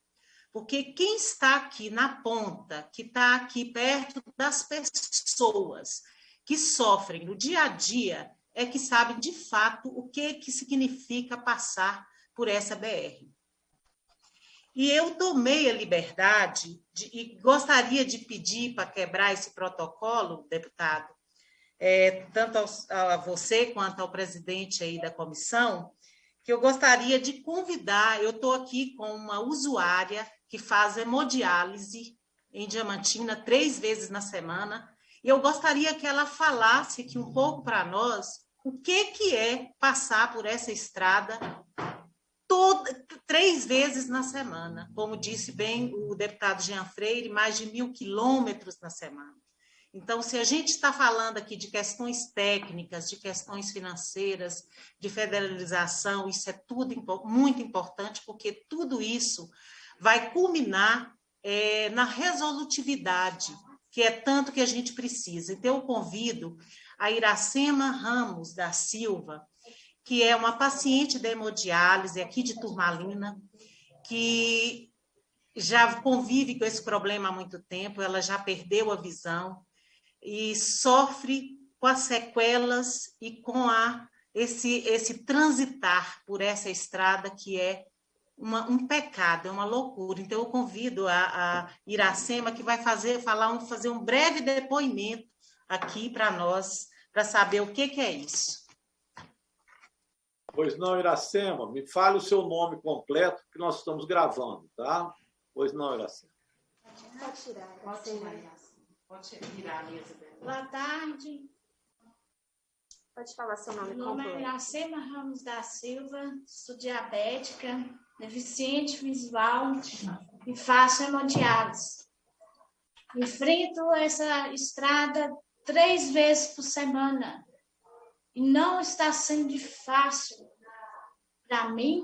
S13: Porque quem está aqui na ponta, que está aqui perto das pessoas que sofrem no dia a dia, é que sabe de fato o que significa passar por essa BR. E eu tomei a liberdade e gostaria de pedir para quebrar esse protocolo, deputado, tanto a você quanto ao presidente aí da comissão, que eu gostaria de convidar, eu estou aqui com uma usuária que faz hemodiálise em Diamantina 3 vezes na semana, e eu gostaria que ela falasse aqui um pouco para nós o que é passar por essa estrada 3 vezes na semana. Como disse bem o deputado Jean Freire, mais de 1.000 quilômetros na semana. Então, se a gente está falando aqui de questões técnicas, de questões financeiras, de federalização, isso é tudo muito importante, porque tudo isso vai culminar na resolutividade, que é tanto que a gente precisa. Então, eu convido a Iracema Ramos da Silva, que é uma paciente da hemodiálise aqui de Turmalina, que já convive com esse problema há muito tempo, ela já perdeu a visão e sofre com as sequelas e com esse transitar por essa estrada que é um pecado, é uma loucura. Então, eu convido a Iracema, que vai fazer um breve depoimento aqui para nós, para saber o que é isso.
S1: Pois não, Iracema, me fale o seu nome completo, que nós estamos gravando, tá? Pois não, Iracema.
S14: Pode tirar. Pode tirar a mesa dela.
S15: Boa tarde.
S14: Pode falar seu nome
S15: completo. Meu nome é Iracema Ramos da Silva, sou diabética, deficiente visual e faço hemodiálise. Enfrento essa estrada 3 vezes por semana e não está sendo fácil para mim,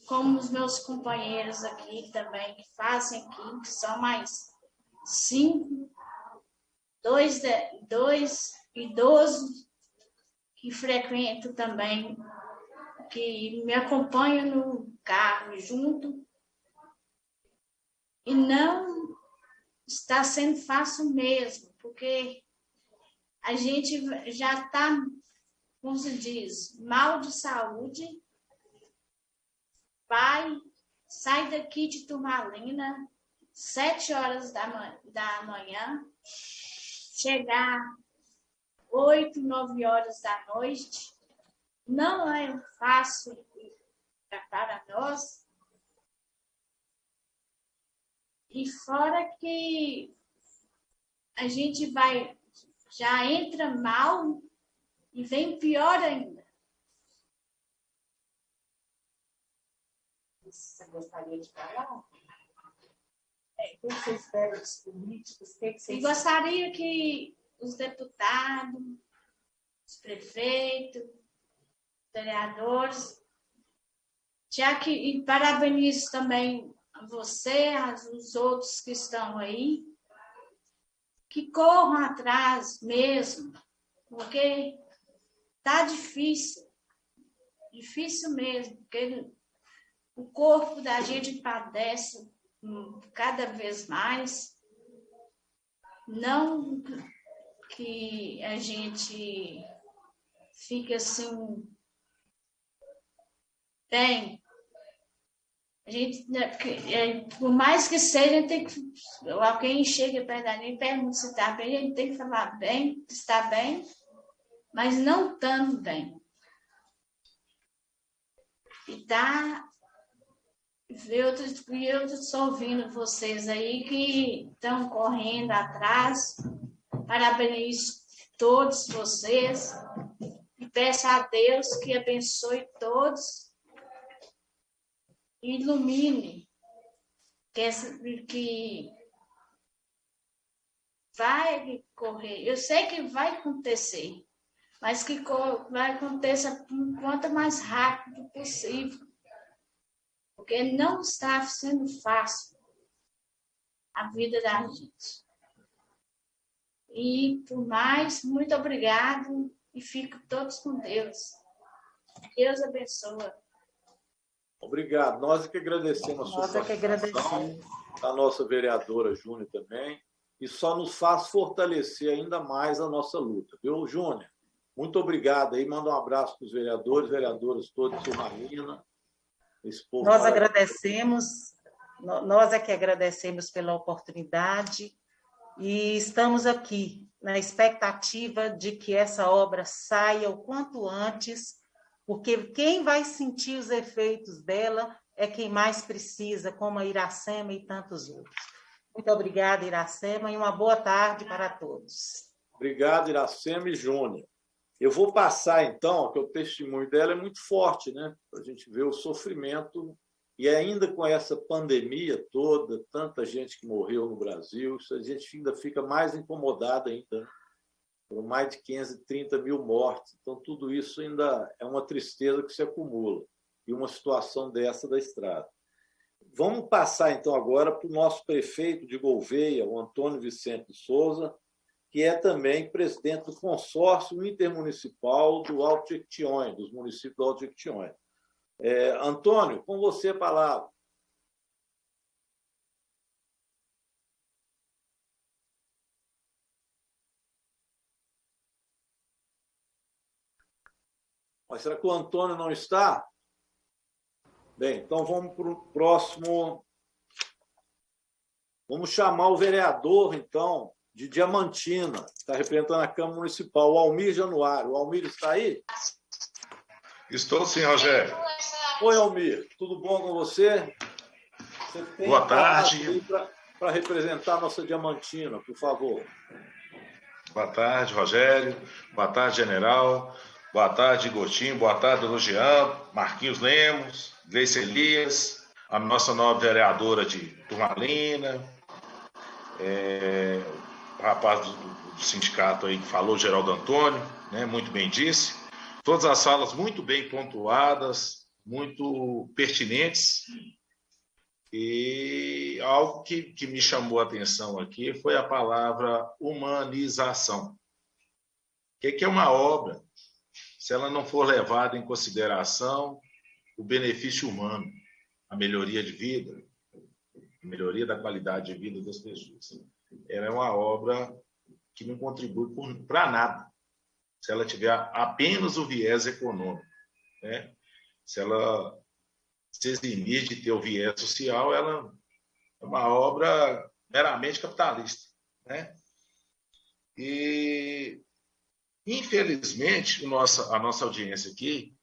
S15: como os meus companheiros aqui também que fazem aqui, que são mais 5, 2 idosos que frequento também, que me acompanham no carro junto, e não está sendo fácil mesmo, porque a gente já está, como se diz, mal de saúde, sai daqui de Turmalina, 7 horas da manhã, chegar 8, 9 horas da noite, não é fácil para nós. E fora que a gente já entra mal e vem pior ainda.
S14: Você gostaria de falar? O que você espera dos políticos?
S15: Eu gostaria que os deputados, os prefeitos, vereadores, e parabenizo também a você, os outros que estão aí, que corram atrás mesmo, porque tá difícil mesmo, porque o corpo da gente padece cada vez mais, não que a gente fique assim bem. A gente, por mais que seja, tem que, alguém chega perto da gente e pergunta se está bem, a gente tem que falar bem, está bem, mas não tão bem. E eu estou ouvindo vocês aí que estão correndo atrás. Parabenizo todos vocês e peço a Deus que abençoe todos e ilumine, que vai correr. Eu sei que vai acontecer, mas que vai acontecer quanto mais rápido possível, porque não está sendo fácil a vida da gente. E, por mais, muito obrigado e fico todos com Deus. Deus abençoe.
S1: Obrigado. Nós é que agradecemos a sua participação, a nossa vereadora Júnior também, e só nos faz fortalecer ainda mais a nossa luta. Viu, Júnior? Muito obrigado aí. Manda um abraço para os vereadores, vereadoras todos de Turmalina.
S13: Nós agradecemos, nós é que agradecemos pela oportunidade e estamos aqui na expectativa de que essa obra saia o quanto antes, porque quem vai sentir os efeitos dela é quem mais precisa, como a Iracema e tantos outros. Muito obrigada, Iracema, e uma boa tarde para todos.
S1: Obrigado, Iracema e Júnior. Eu vou passar, então, que o testemunho dela é muito forte, né? Para a gente ver o sofrimento, e ainda com essa pandemia toda, tanta gente que morreu no Brasil, a gente ainda fica mais incomodado ainda, né? Foram mais de 530 mil mortes. Então, tudo isso ainda é uma tristeza que se acumula, e uma situação dessa da estrada. Vamos passar, então, agora para o nosso prefeito de Gouvêia, o Antônio Vicente de Souza, que é também presidente do consórcio intermunicipal do Alto Jequitinhonha, dos municípios do Alto Jequitinhonha. Antônio, com você a palavra. Mas será que o Antônio não está? Bem, então vamos para o próximo. Vamos chamar o vereador, então, de Diamantina, que está representando a Câmara Municipal, o Almir Januário. O Almir está aí?
S16: Estou sim, Rogério.
S1: Oi, Almir. Tudo bom com você? Você tem
S16: boa tarde.
S1: Para representar a nossa Diamantina, por favor.
S16: Boa tarde, Rogério. Boa tarde, general. Boa tarde, Gotinho. Boa tarde, doutor Jean, Marquinhos Lemos, Gleice Elias, a nossa nova vereadora de Turmalina, o rapaz do sindicato aí que falou, Geraldo Antônio, né, muito bem disse. Todas as falas muito bem pontuadas, muito pertinentes. E algo que me chamou a atenção aqui foi a palavra humanização. O que é uma obra se ela não for levada em consideração o benefício humano, a melhoria de vida, a melhoria da qualidade de vida das pessoas? Ela é uma obra que não contribui para nada, se ela tiver apenas o viés econômico, né? Se ela se eximir de ter o viés social, ela é uma obra meramente capitalista, né? E, infelizmente, a nossa audiência aqui,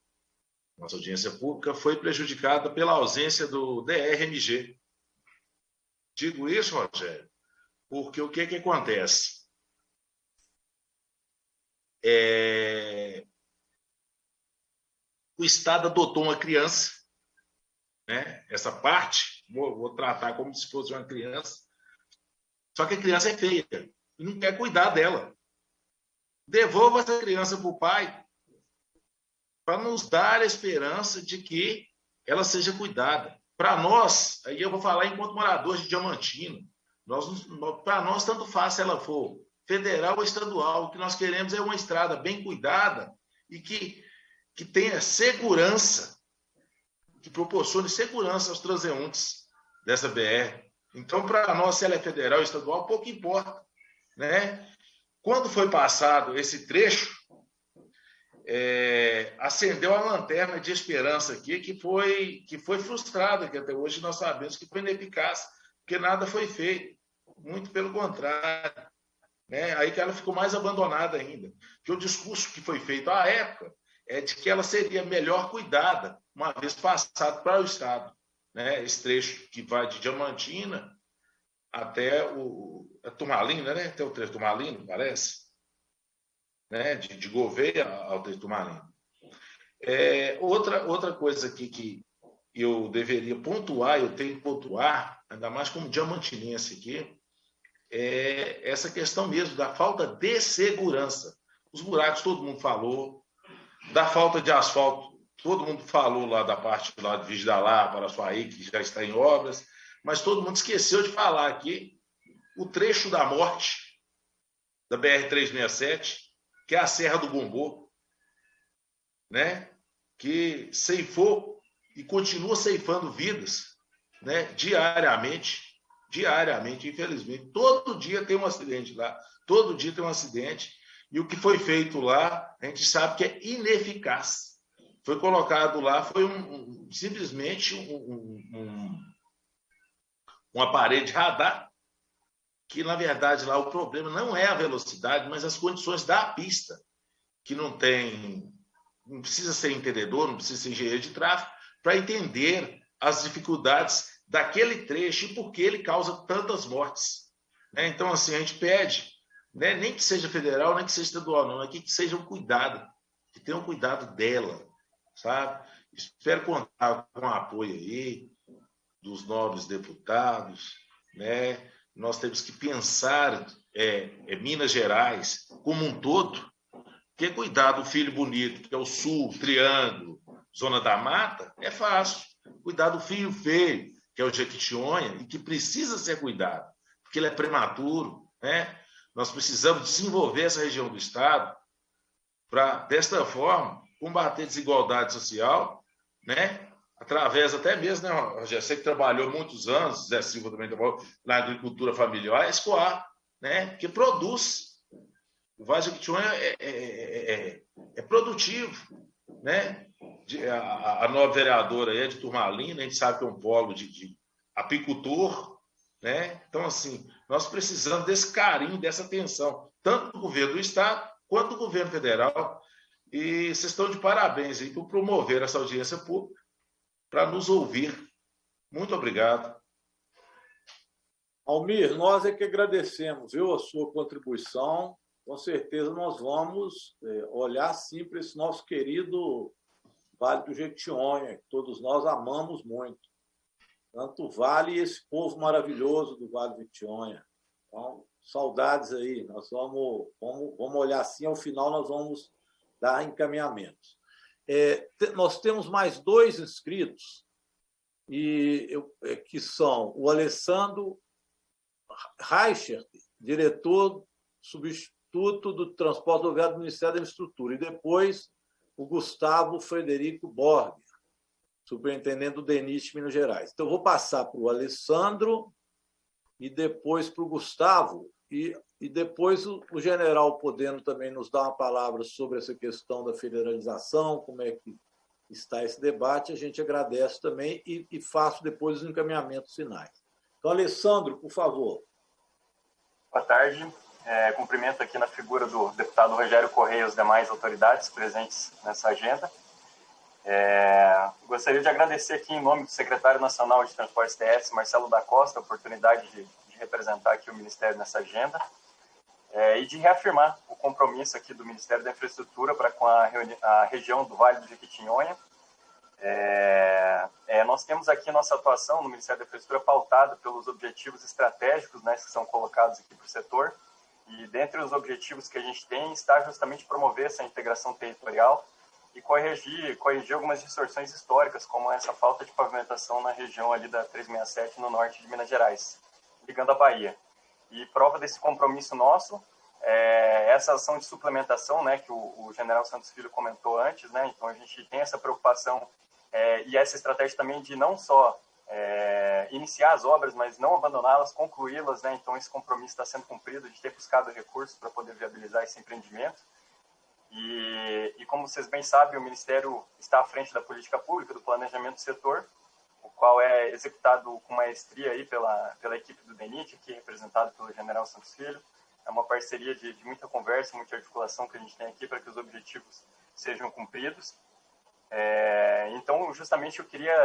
S16: nossa audiência pública, foi prejudicada pela ausência do DRMG. Digo isso, Rogério, porque o que acontece? O Estado adotou uma criança, né? Essa parte, vou tratar como se fosse uma criança, só que a criança é feia e não quer cuidar dela. Devolva essa criança para o pai para nos dar a esperança de que ela seja cuidada. Para nós, aí eu vou falar enquanto morador de Diamantina, para nós tanto faz se ela for federal ou estadual. O que nós queremos é uma estrada bem cuidada e que tenha segurança, que proporcione segurança aos transeuntes dessa BR. Então, para nós, se ela é federal ou estadual, pouco importa, né? Quando foi passado esse trecho, acendeu a lanterna de esperança aqui, que foi frustrada, que até hoje nós sabemos que foi ineficaz, porque nada foi feito, muito pelo contrário, né? Aí que ela ficou mais abandonada ainda. Que o discurso que foi feito à época é de que ela seria melhor cuidada, uma vez passado para o Estado, né? Esse trecho que vai de Diamantina até a Turmalina, né? Até o trecho do Turmalina, parece, né? De Gouveia ao trecho do Turmalina. Outra coisa aqui que eu deveria pontuar, eu tenho que pontuar, ainda mais como diamantinense aqui, é essa questão mesmo da falta de segurança. Os buracos, todo mundo falou, da falta de asfalto, todo mundo falou lá da parte lá de Vigem da Lapa, Araçuaí, que já está em obras, mas todo mundo esqueceu de falar aqui o trecho da morte da BR-367, que é a Serra do Gombô, né? Que ceifou e continua ceifando vidas, né? Diariamente, infelizmente. Todo dia tem um acidente lá, todo dia tem um acidente, e o que foi feito lá, a gente sabe que é ineficaz. Foi colocado lá, foi simplesmente uma parede radar, que, na verdade, lá o problema não é a velocidade, mas as condições da pista, que não precisa ser entendedor, não precisa ser engenheiro de tráfego, para entender as dificuldades daquele trecho e por que ele causa tantas mortes, né? Então, assim, a gente pede, né, nem que seja federal, nem que seja estadual, não, aqui que seja um cuidado, que tenham cuidado dela, sabe? Espero contar com o apoio aí dos nobres deputados, né? Nós temos que pensar Minas Gerais como um todo, porque cuidar do filho bonito, que é o Sul, Triângulo, Zona da Mata, é fácil. Cuidar do filho feio, que é o Jequitinhonha, e que precisa ser cuidado, porque ele é prematuro, né? Nós precisamos desenvolver essa região do Estado para, desta forma, combater desigualdade social, né? Através até mesmo, né, Rogério, você que trabalhou muitos anos, Zé Silva também trabalhou na agricultura familiar, a Escoar, né, que produz. O Vale do Jequitinhonha é produtivo, né? A nova vereadora é de Turmalina, a gente sabe que é um polo de apicultor, né? Então, assim, nós precisamos desse carinho, dessa atenção, tanto do governo do Estado quanto do governo federal. E vocês estão de parabéns aí por promover essa audiência pública para nos ouvir. Muito obrigado.
S1: Almir, nós é que agradecemos, viu, a sua contribuição. Com certeza nós vamos olhar sim para esse nosso querido Vale do Jequitinhonha, que todos nós amamos muito. Tanto o Vale e esse povo maravilhoso do Vale do Jequitinhonha. Então, saudades aí. Nós vamos olhar assim, ao final nós vamos dar encaminhamentos. Nós temos mais 2 inscritos, que são o Alessandro Reichert, diretor substituto do Transporte Rodoviário do Ministério da Infraestrutura, e depois o Gustavo Frederico Borg, superintendente do DENIT Minas Gerais. Então, eu vou passar para o Alessandro e depois para o Gustavo, e depois o general podendo também nos dar uma palavra sobre essa questão da federalização, como é que está esse debate, a gente agradece também e faço depois os encaminhamentos finais. Então, Alessandro, por favor.
S17: Boa tarde. Cumprimento aqui na figura do deputado Rogério Correia e as demais autoridades presentes nessa agenda. Gostaria de agradecer aqui em nome do secretário nacional de Transportes TS, Marcelo da Costa, a oportunidade de representar aqui o Ministério nessa agenda e de reafirmar o compromisso aqui do Ministério da Infraestrutura para com a região do Vale do Jequitinhonha. Nós temos aqui nossa atuação no Ministério da Infraestrutura pautada pelos objetivos estratégicos, né, que são colocados aqui para o setor, e dentre os objetivos que a gente tem está justamente promover essa integração territorial e corrigir algumas distorções históricas, como essa falta de pavimentação na região ali da 367 no norte de Minas Gerais, ligando a Bahia. E prova desse compromisso nosso, essa ação de suplementação, né, que o general Santos Filho comentou antes, né, então a gente tem essa preocupação e essa estratégia também de não só iniciar as obras, mas não abandoná-las, concluí-las, né, então esse compromisso está sendo cumprido, de ter buscado recursos para poder viabilizar esse empreendimento. E como vocês bem sabem, o Ministério está à frente da política pública, do planejamento do setor, o qual é executado com maestria aí pela equipe do DENIT, aqui representado pelo general Santos Filho. É uma parceria de muita conversa, muita articulação que a gente tem aqui para que os objetivos sejam cumpridos. Então, justamente, eu queria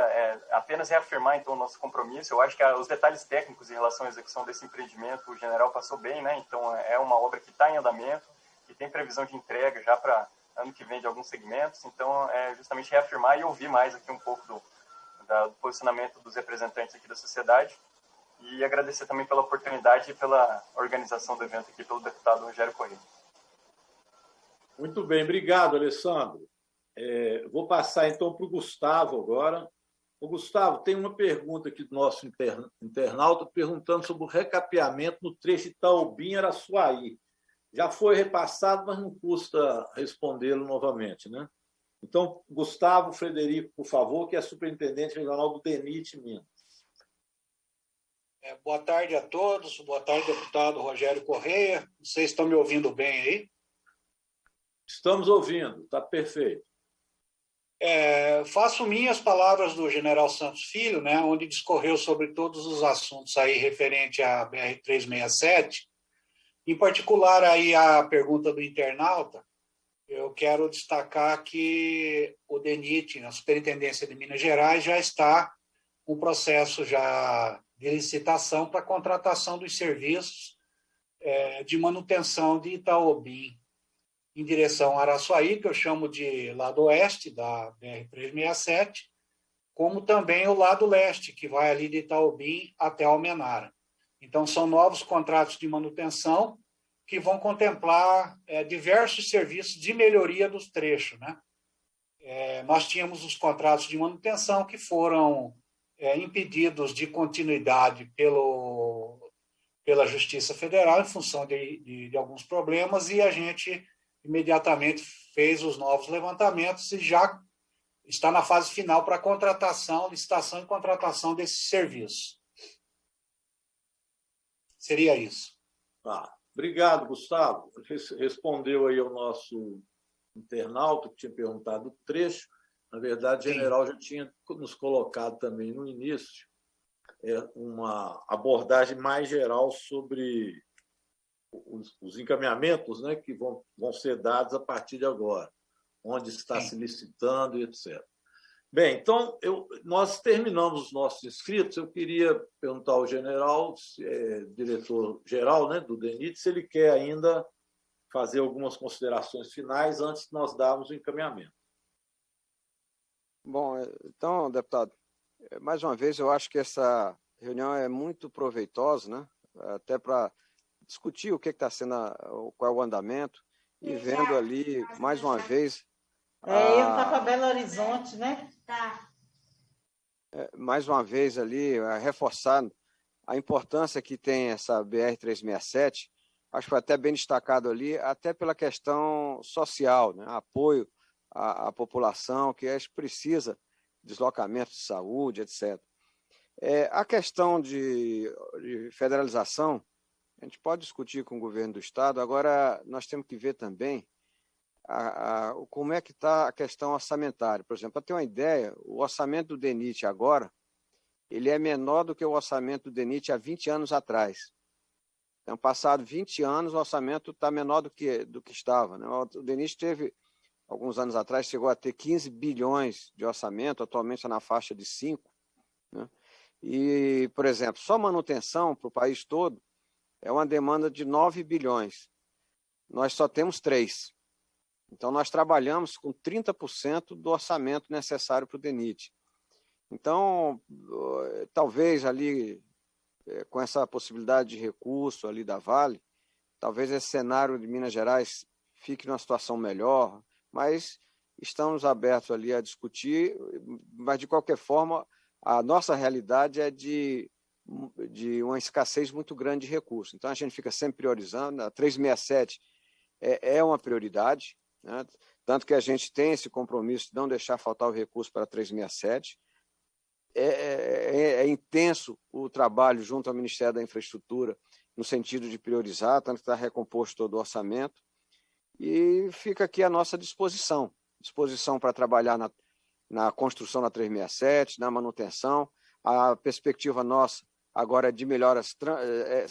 S17: apenas reafirmar então, o nosso compromisso. Eu acho que os detalhes técnicos em relação à execução desse empreendimento, o general passou bem, né? Então, é uma obra que está em andamento, que tem previsão de entrega já para ano que vem de alguns segmentos. Então, justamente reafirmar e ouvir mais aqui um pouco do posicionamento dos representantes aqui da sociedade e agradecer também pela oportunidade e pela organização do evento aqui pelo deputado Rogério Correia.
S1: Muito bem, obrigado, Alessandro. Vou passar então para o Gustavo agora. O Gustavo, tem uma pergunta aqui do nosso internauta perguntando sobre o recapeamento no trecho Itaobim-Araçuaí. Já foi repassado, mas não custa respondê-lo novamente, né? Então, Gustavo Frederico, por favor, que é superintendente regional do DENIT Minas.
S18: Boa tarde a todos. Boa tarde, deputado Rogério Correia. Vocês estão me ouvindo bem aí?
S1: Estamos ouvindo, está perfeito.
S18: Faço minhas palavras do general Santos Filho, né, onde discorreu sobre todos os assuntos aí referente à BR-367. Em particular, aí a pergunta do internauta, eu quero destacar que o DENIT, a Superintendência de Minas Gerais, já está com um processo já de licitação para a contratação dos serviços de manutenção de Itaobim em direção a Araçuaí, que eu chamo de lado oeste da BR-367, como também o lado leste, que vai ali de Itaobim até Almenara. Então, são novos contratos de manutenção que vão contemplar diversos serviços de melhoria dos trechos, né? Nós tínhamos os contratos de manutenção que foram impedidos de continuidade pelo pela Justiça Federal em função de alguns problemas, e a gente imediatamente fez os novos levantamentos e já está na fase final para contratação, licitação e contratação desse serviço. Seria isso.
S1: Obrigado, Gustavo. Respondeu aí ao nosso internauta que tinha perguntado o trecho. Na verdade, o general já tinha nos colocado também no início uma abordagem mais geral sobre os encaminhamentos, né, que vão ser dados a partir de agora, onde está se licitando e etc. Bem, então, nós terminamos os nossos inscritos. Eu queria perguntar ao general, diretor-geral, né, do DENIT, se ele quer ainda fazer algumas considerações finais antes de nós darmos o encaminhamento.
S4: Bom, então, deputado, mais uma vez, eu acho que essa reunião é muito proveitosa, né? Até para discutir o que está sendo, qual é o andamento, e vendo ali, mais uma vez...
S13: Ele está para Belo Horizonte, né? Tá.
S4: Mais uma vez ali, reforçando a importância que tem essa BR-367, acho que foi até bem destacado ali, até pela questão social, né? Apoio à população que precisa de deslocamento de saúde, etc. A questão de federalização, a gente pode discutir com o governo do Estado, agora nós temos que ver também como é que está a questão orçamentária. Por exemplo, para ter uma ideia, o orçamento do DENIT agora ele é menor do que o orçamento do DENIT há 20 anos atrás. Então, passado 20 anos, o orçamento está menor do que estava, né? O DENIT teve, alguns anos atrás, chegou a ter 15 bilhões de orçamento, atualmente está na faixa de 5. Né? E, por exemplo, só manutenção para o país todo é uma demanda de 9 bilhões. Nós só temos 3. Então, nós trabalhamos com 30% do orçamento necessário para o DENIT. Então, talvez ali, com essa possibilidade de recurso ali da Vale, talvez esse cenário de Minas Gerais fique numa situação melhor, mas estamos abertos ali a discutir, mas, de qualquer forma, a nossa realidade é de uma escassez muito grande de recursos. Então, a gente fica sempre priorizando. A 367 é uma prioridade, né? Tanto que a gente tem esse compromisso de não deixar faltar o recurso para a 367. É intenso o trabalho junto ao Ministério da Infraestrutura no sentido de priorizar, tanto que está recomposto todo o orçamento. E fica aqui à nossa disposição para trabalhar na construção da 367, na manutenção. A perspectiva nossa agora é de melhoras,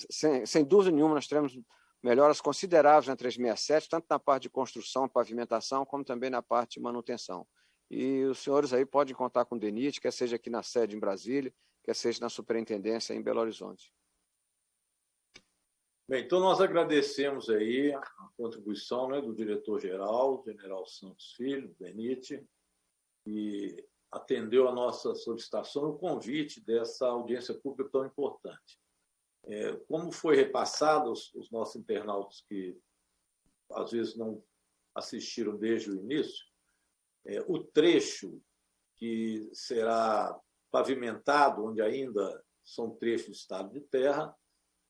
S4: sem dúvida nenhuma, nós teremos melhoras consideráveis na 367, tanto na parte de construção, pavimentação, como também na parte de manutenção. E os senhores aí podem contar com o DENIT, quer seja aqui na sede em Brasília, quer seja na superintendência em Belo Horizonte.
S1: Bem, então nós agradecemos aí a contribuição, né, do diretor-geral, general Santos Filho, do DENIT, e atendeu a nossa solicitação, o convite dessa audiência pública tão importante. Como foi repassado os nossos internautas que às vezes não assistiram desde o início, o trecho que será pavimentado, onde ainda são trechos de estado de terra,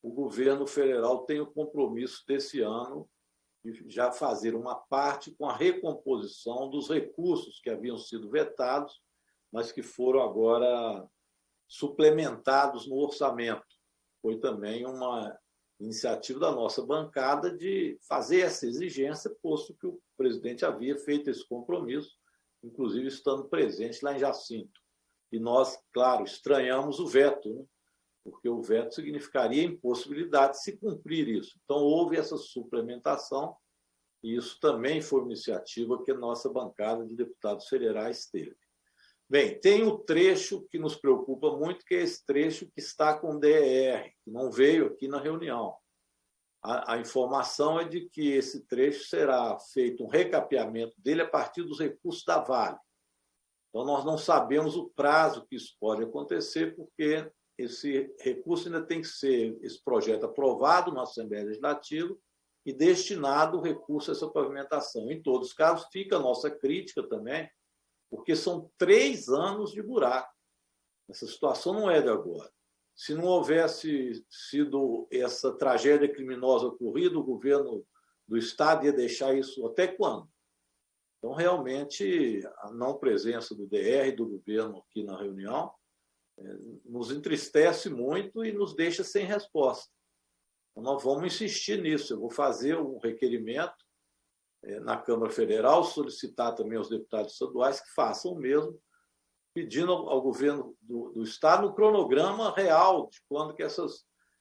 S1: o governo federal tem o compromisso desse ano de já fazer uma parte com a recomposição dos recursos que haviam sido vetados, mas que foram agora suplementados no orçamento. Foi também uma iniciativa da nossa bancada de fazer essa exigência, posto que o presidente havia feito esse compromisso, inclusive estando presente lá em Jacinto. E nós, claro, estranhamos o veto, né? Porque o veto significaria impossibilidade de se cumprir isso. Então, houve essa suplementação, e isso também foi uma iniciativa que a nossa bancada de deputados federais teve. Bem, tem o trecho que nos preocupa muito, que é esse trecho que está com DER, que não veio aqui na reunião. A informação é de que esse trecho será feito um recapeamento dele a partir dos recursos da Vale. Então, nós não sabemos o prazo que isso pode acontecer, porque esse recurso ainda tem que ser, esse projeto aprovado na Assembleia Legislativa e destinado o recurso a essa pavimentação. Em todos os casos, fica a nossa crítica também, porque são 3 anos de buraco. Essa situação não é de agora. se não houvesse sido essa tragédia criminosa ocorrida, o governo do Estado ia deixar isso até quando? Então, realmente, a não presença do DR e do governo aqui na reunião nos entristece muito e nos deixa sem resposta. Então, nós vamos insistir nisso. Eu vou fazer um requerimento na Câmara Federal, solicitar também aos deputados estaduais que façam o mesmo, pedindo ao governo do Estado um cronograma real de quando que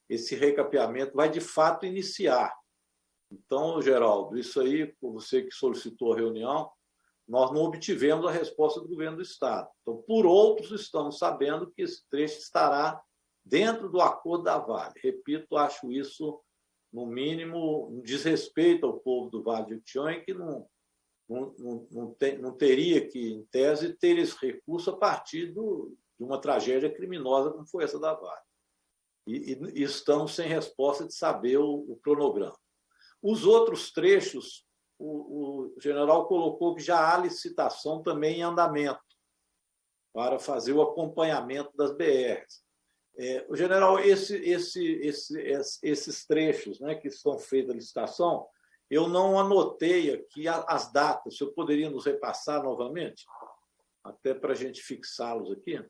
S1: esse recapeamento vai, de fato, iniciar. Então, Geraldo, isso aí, por você que solicitou a reunião, nós não obtivemos a resposta do governo do Estado. Então, por outros, estamos sabendo que esse trecho estará dentro do acordo da Vale. Repito, acho isso, no mínimo, um desrespeito ao povo do Vale de Jequitinhonha, que não teria que, em tese, ter esse recurso a partir de uma tragédia criminosa como foi essa da Vale. E estamos sem resposta de saber o cronograma. Os outros trechos, o general colocou que já há licitação também em andamento para fazer o acompanhamento das BRs. O general, esses trechos, né, que estão feitos a licitação, eu não anotei aqui as datas. O senhor poderia nos repassar novamente? Até para a gente fixá-los aqui.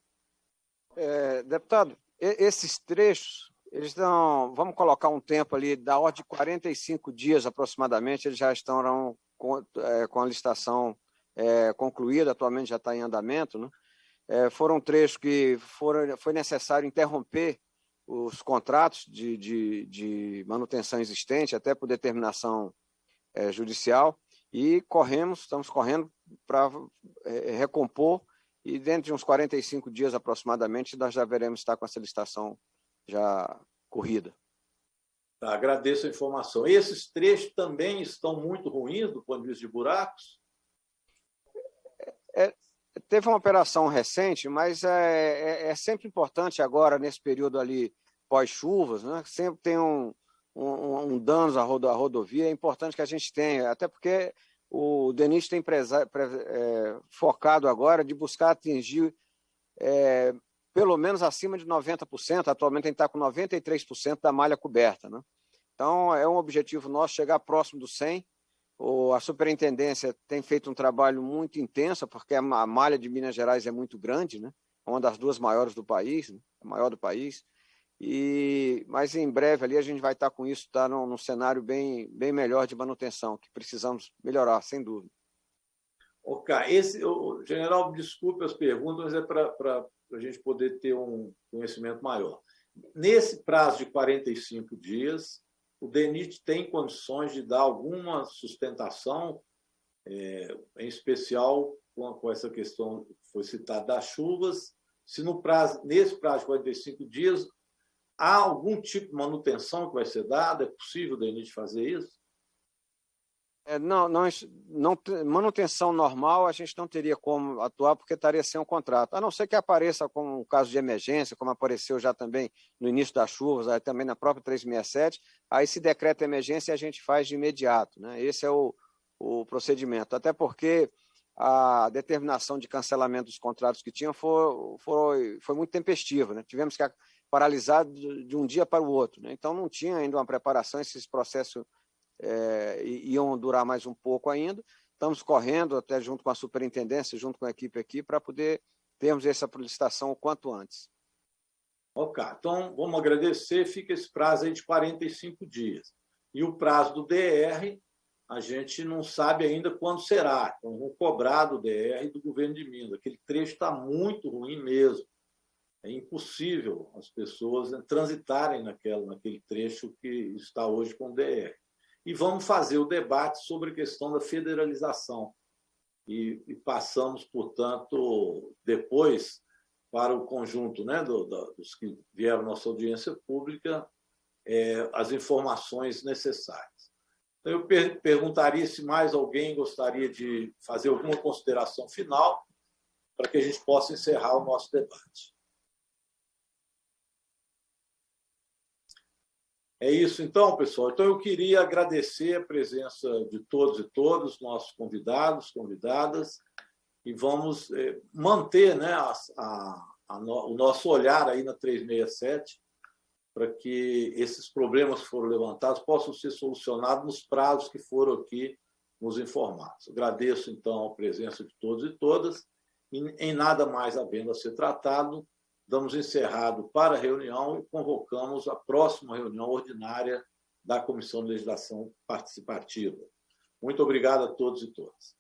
S4: Deputado, esses trechos, eles estão, vamos colocar um tempo ali, da ordem de 45 dias aproximadamente, eles já estão com a licitação concluída, atualmente já está em andamento, né? Foram trechos que foi necessário interromper os contratos de manutenção existente, até por determinação judicial, e estamos correndo para recompor, e dentro de uns 45 dias aproximadamente, nós já veremos estar com essa licitação já corrida.
S1: Tá, agradeço a informação. Esses trechos também estão muito ruins do ponto de vista de buracos?
S4: Teve uma operação recente, mas é sempre importante agora, nesse período ali pós-chuvas, né? Sempre tem um danos à rodovia, é importante que a gente tenha, até porque o DENIT tem focado agora de buscar atingir pelo menos acima de 90%, atualmente a gente está com 93% da malha coberta, né? Então, é um objetivo nosso chegar próximo do 100%. A superintendência tem feito um trabalho muito intenso, porque a malha de Minas Gerais é muito grande, né? É uma das duas maiores do país, né? A maior do país. Mas em breve ali a gente vai estar com isso, num cenário bem melhor de manutenção, que precisamos melhorar, sem dúvida.
S1: Ok, general, desculpe as perguntas, mas para a gente poder ter um conhecimento maior. Nesse prazo de 45 dias, o DENIT tem condições de dar alguma sustentação, em especial com essa questão que foi citada das chuvas, se nesse prazo de 45 dias há algum tipo de manutenção que vai ser dada? É possível o DENIT fazer isso?
S4: Não, manutenção normal a gente não teria como atuar, porque estaria sem um contrato, a não ser que apareça como um caso de emergência, como apareceu já também no início das chuvas, aí também na própria 367, aí se decreta emergência e a gente faz de imediato, né? Esse é o procedimento, até porque a determinação de cancelamento dos contratos que tinham foi muito tempestiva, né? Tivemos que paralisar de um dia para o outro, né? Então não tinha ainda uma preparação, esses processos iam durar mais um pouco ainda. Estamos correndo até junto com a superintendência, junto com a equipe aqui, para poder termos essa licitação o quanto antes.
S1: Ok, então vamos agradecer, fica esse prazo aí de 45 dias. E o prazo do DR, a gente não sabe ainda quando será. Então vamos cobrar do DR e do governo de Minas. Aquele trecho está muito ruim mesmo. É impossível as pessoas transitarem naquele trecho que está hoje com o DR. E vamos fazer o debate sobre a questão da federalização. E passamos, portanto, depois para o conjunto, né, dos que vieram à nossa audiência pública, as informações necessárias. Então, eu perguntaria se mais alguém gostaria de fazer alguma consideração final para que a gente possa encerrar o nosso debate. É isso, então, pessoal. Então, eu queria agradecer a presença de todos e todas, nossos convidados, convidadas, e vamos manter, né, o nosso olhar aí na 367 para que esses problemas que foram levantados possam ser solucionados nos prazos que foram aqui nos informados. Agradeço, então, a presença de todos e todas. E, em nada mais havendo a ser tratado, damos encerrado para a reunião e convocamos a próxima reunião ordinária da Comissão de Legislação Participativa. Muito obrigado a todos e todas.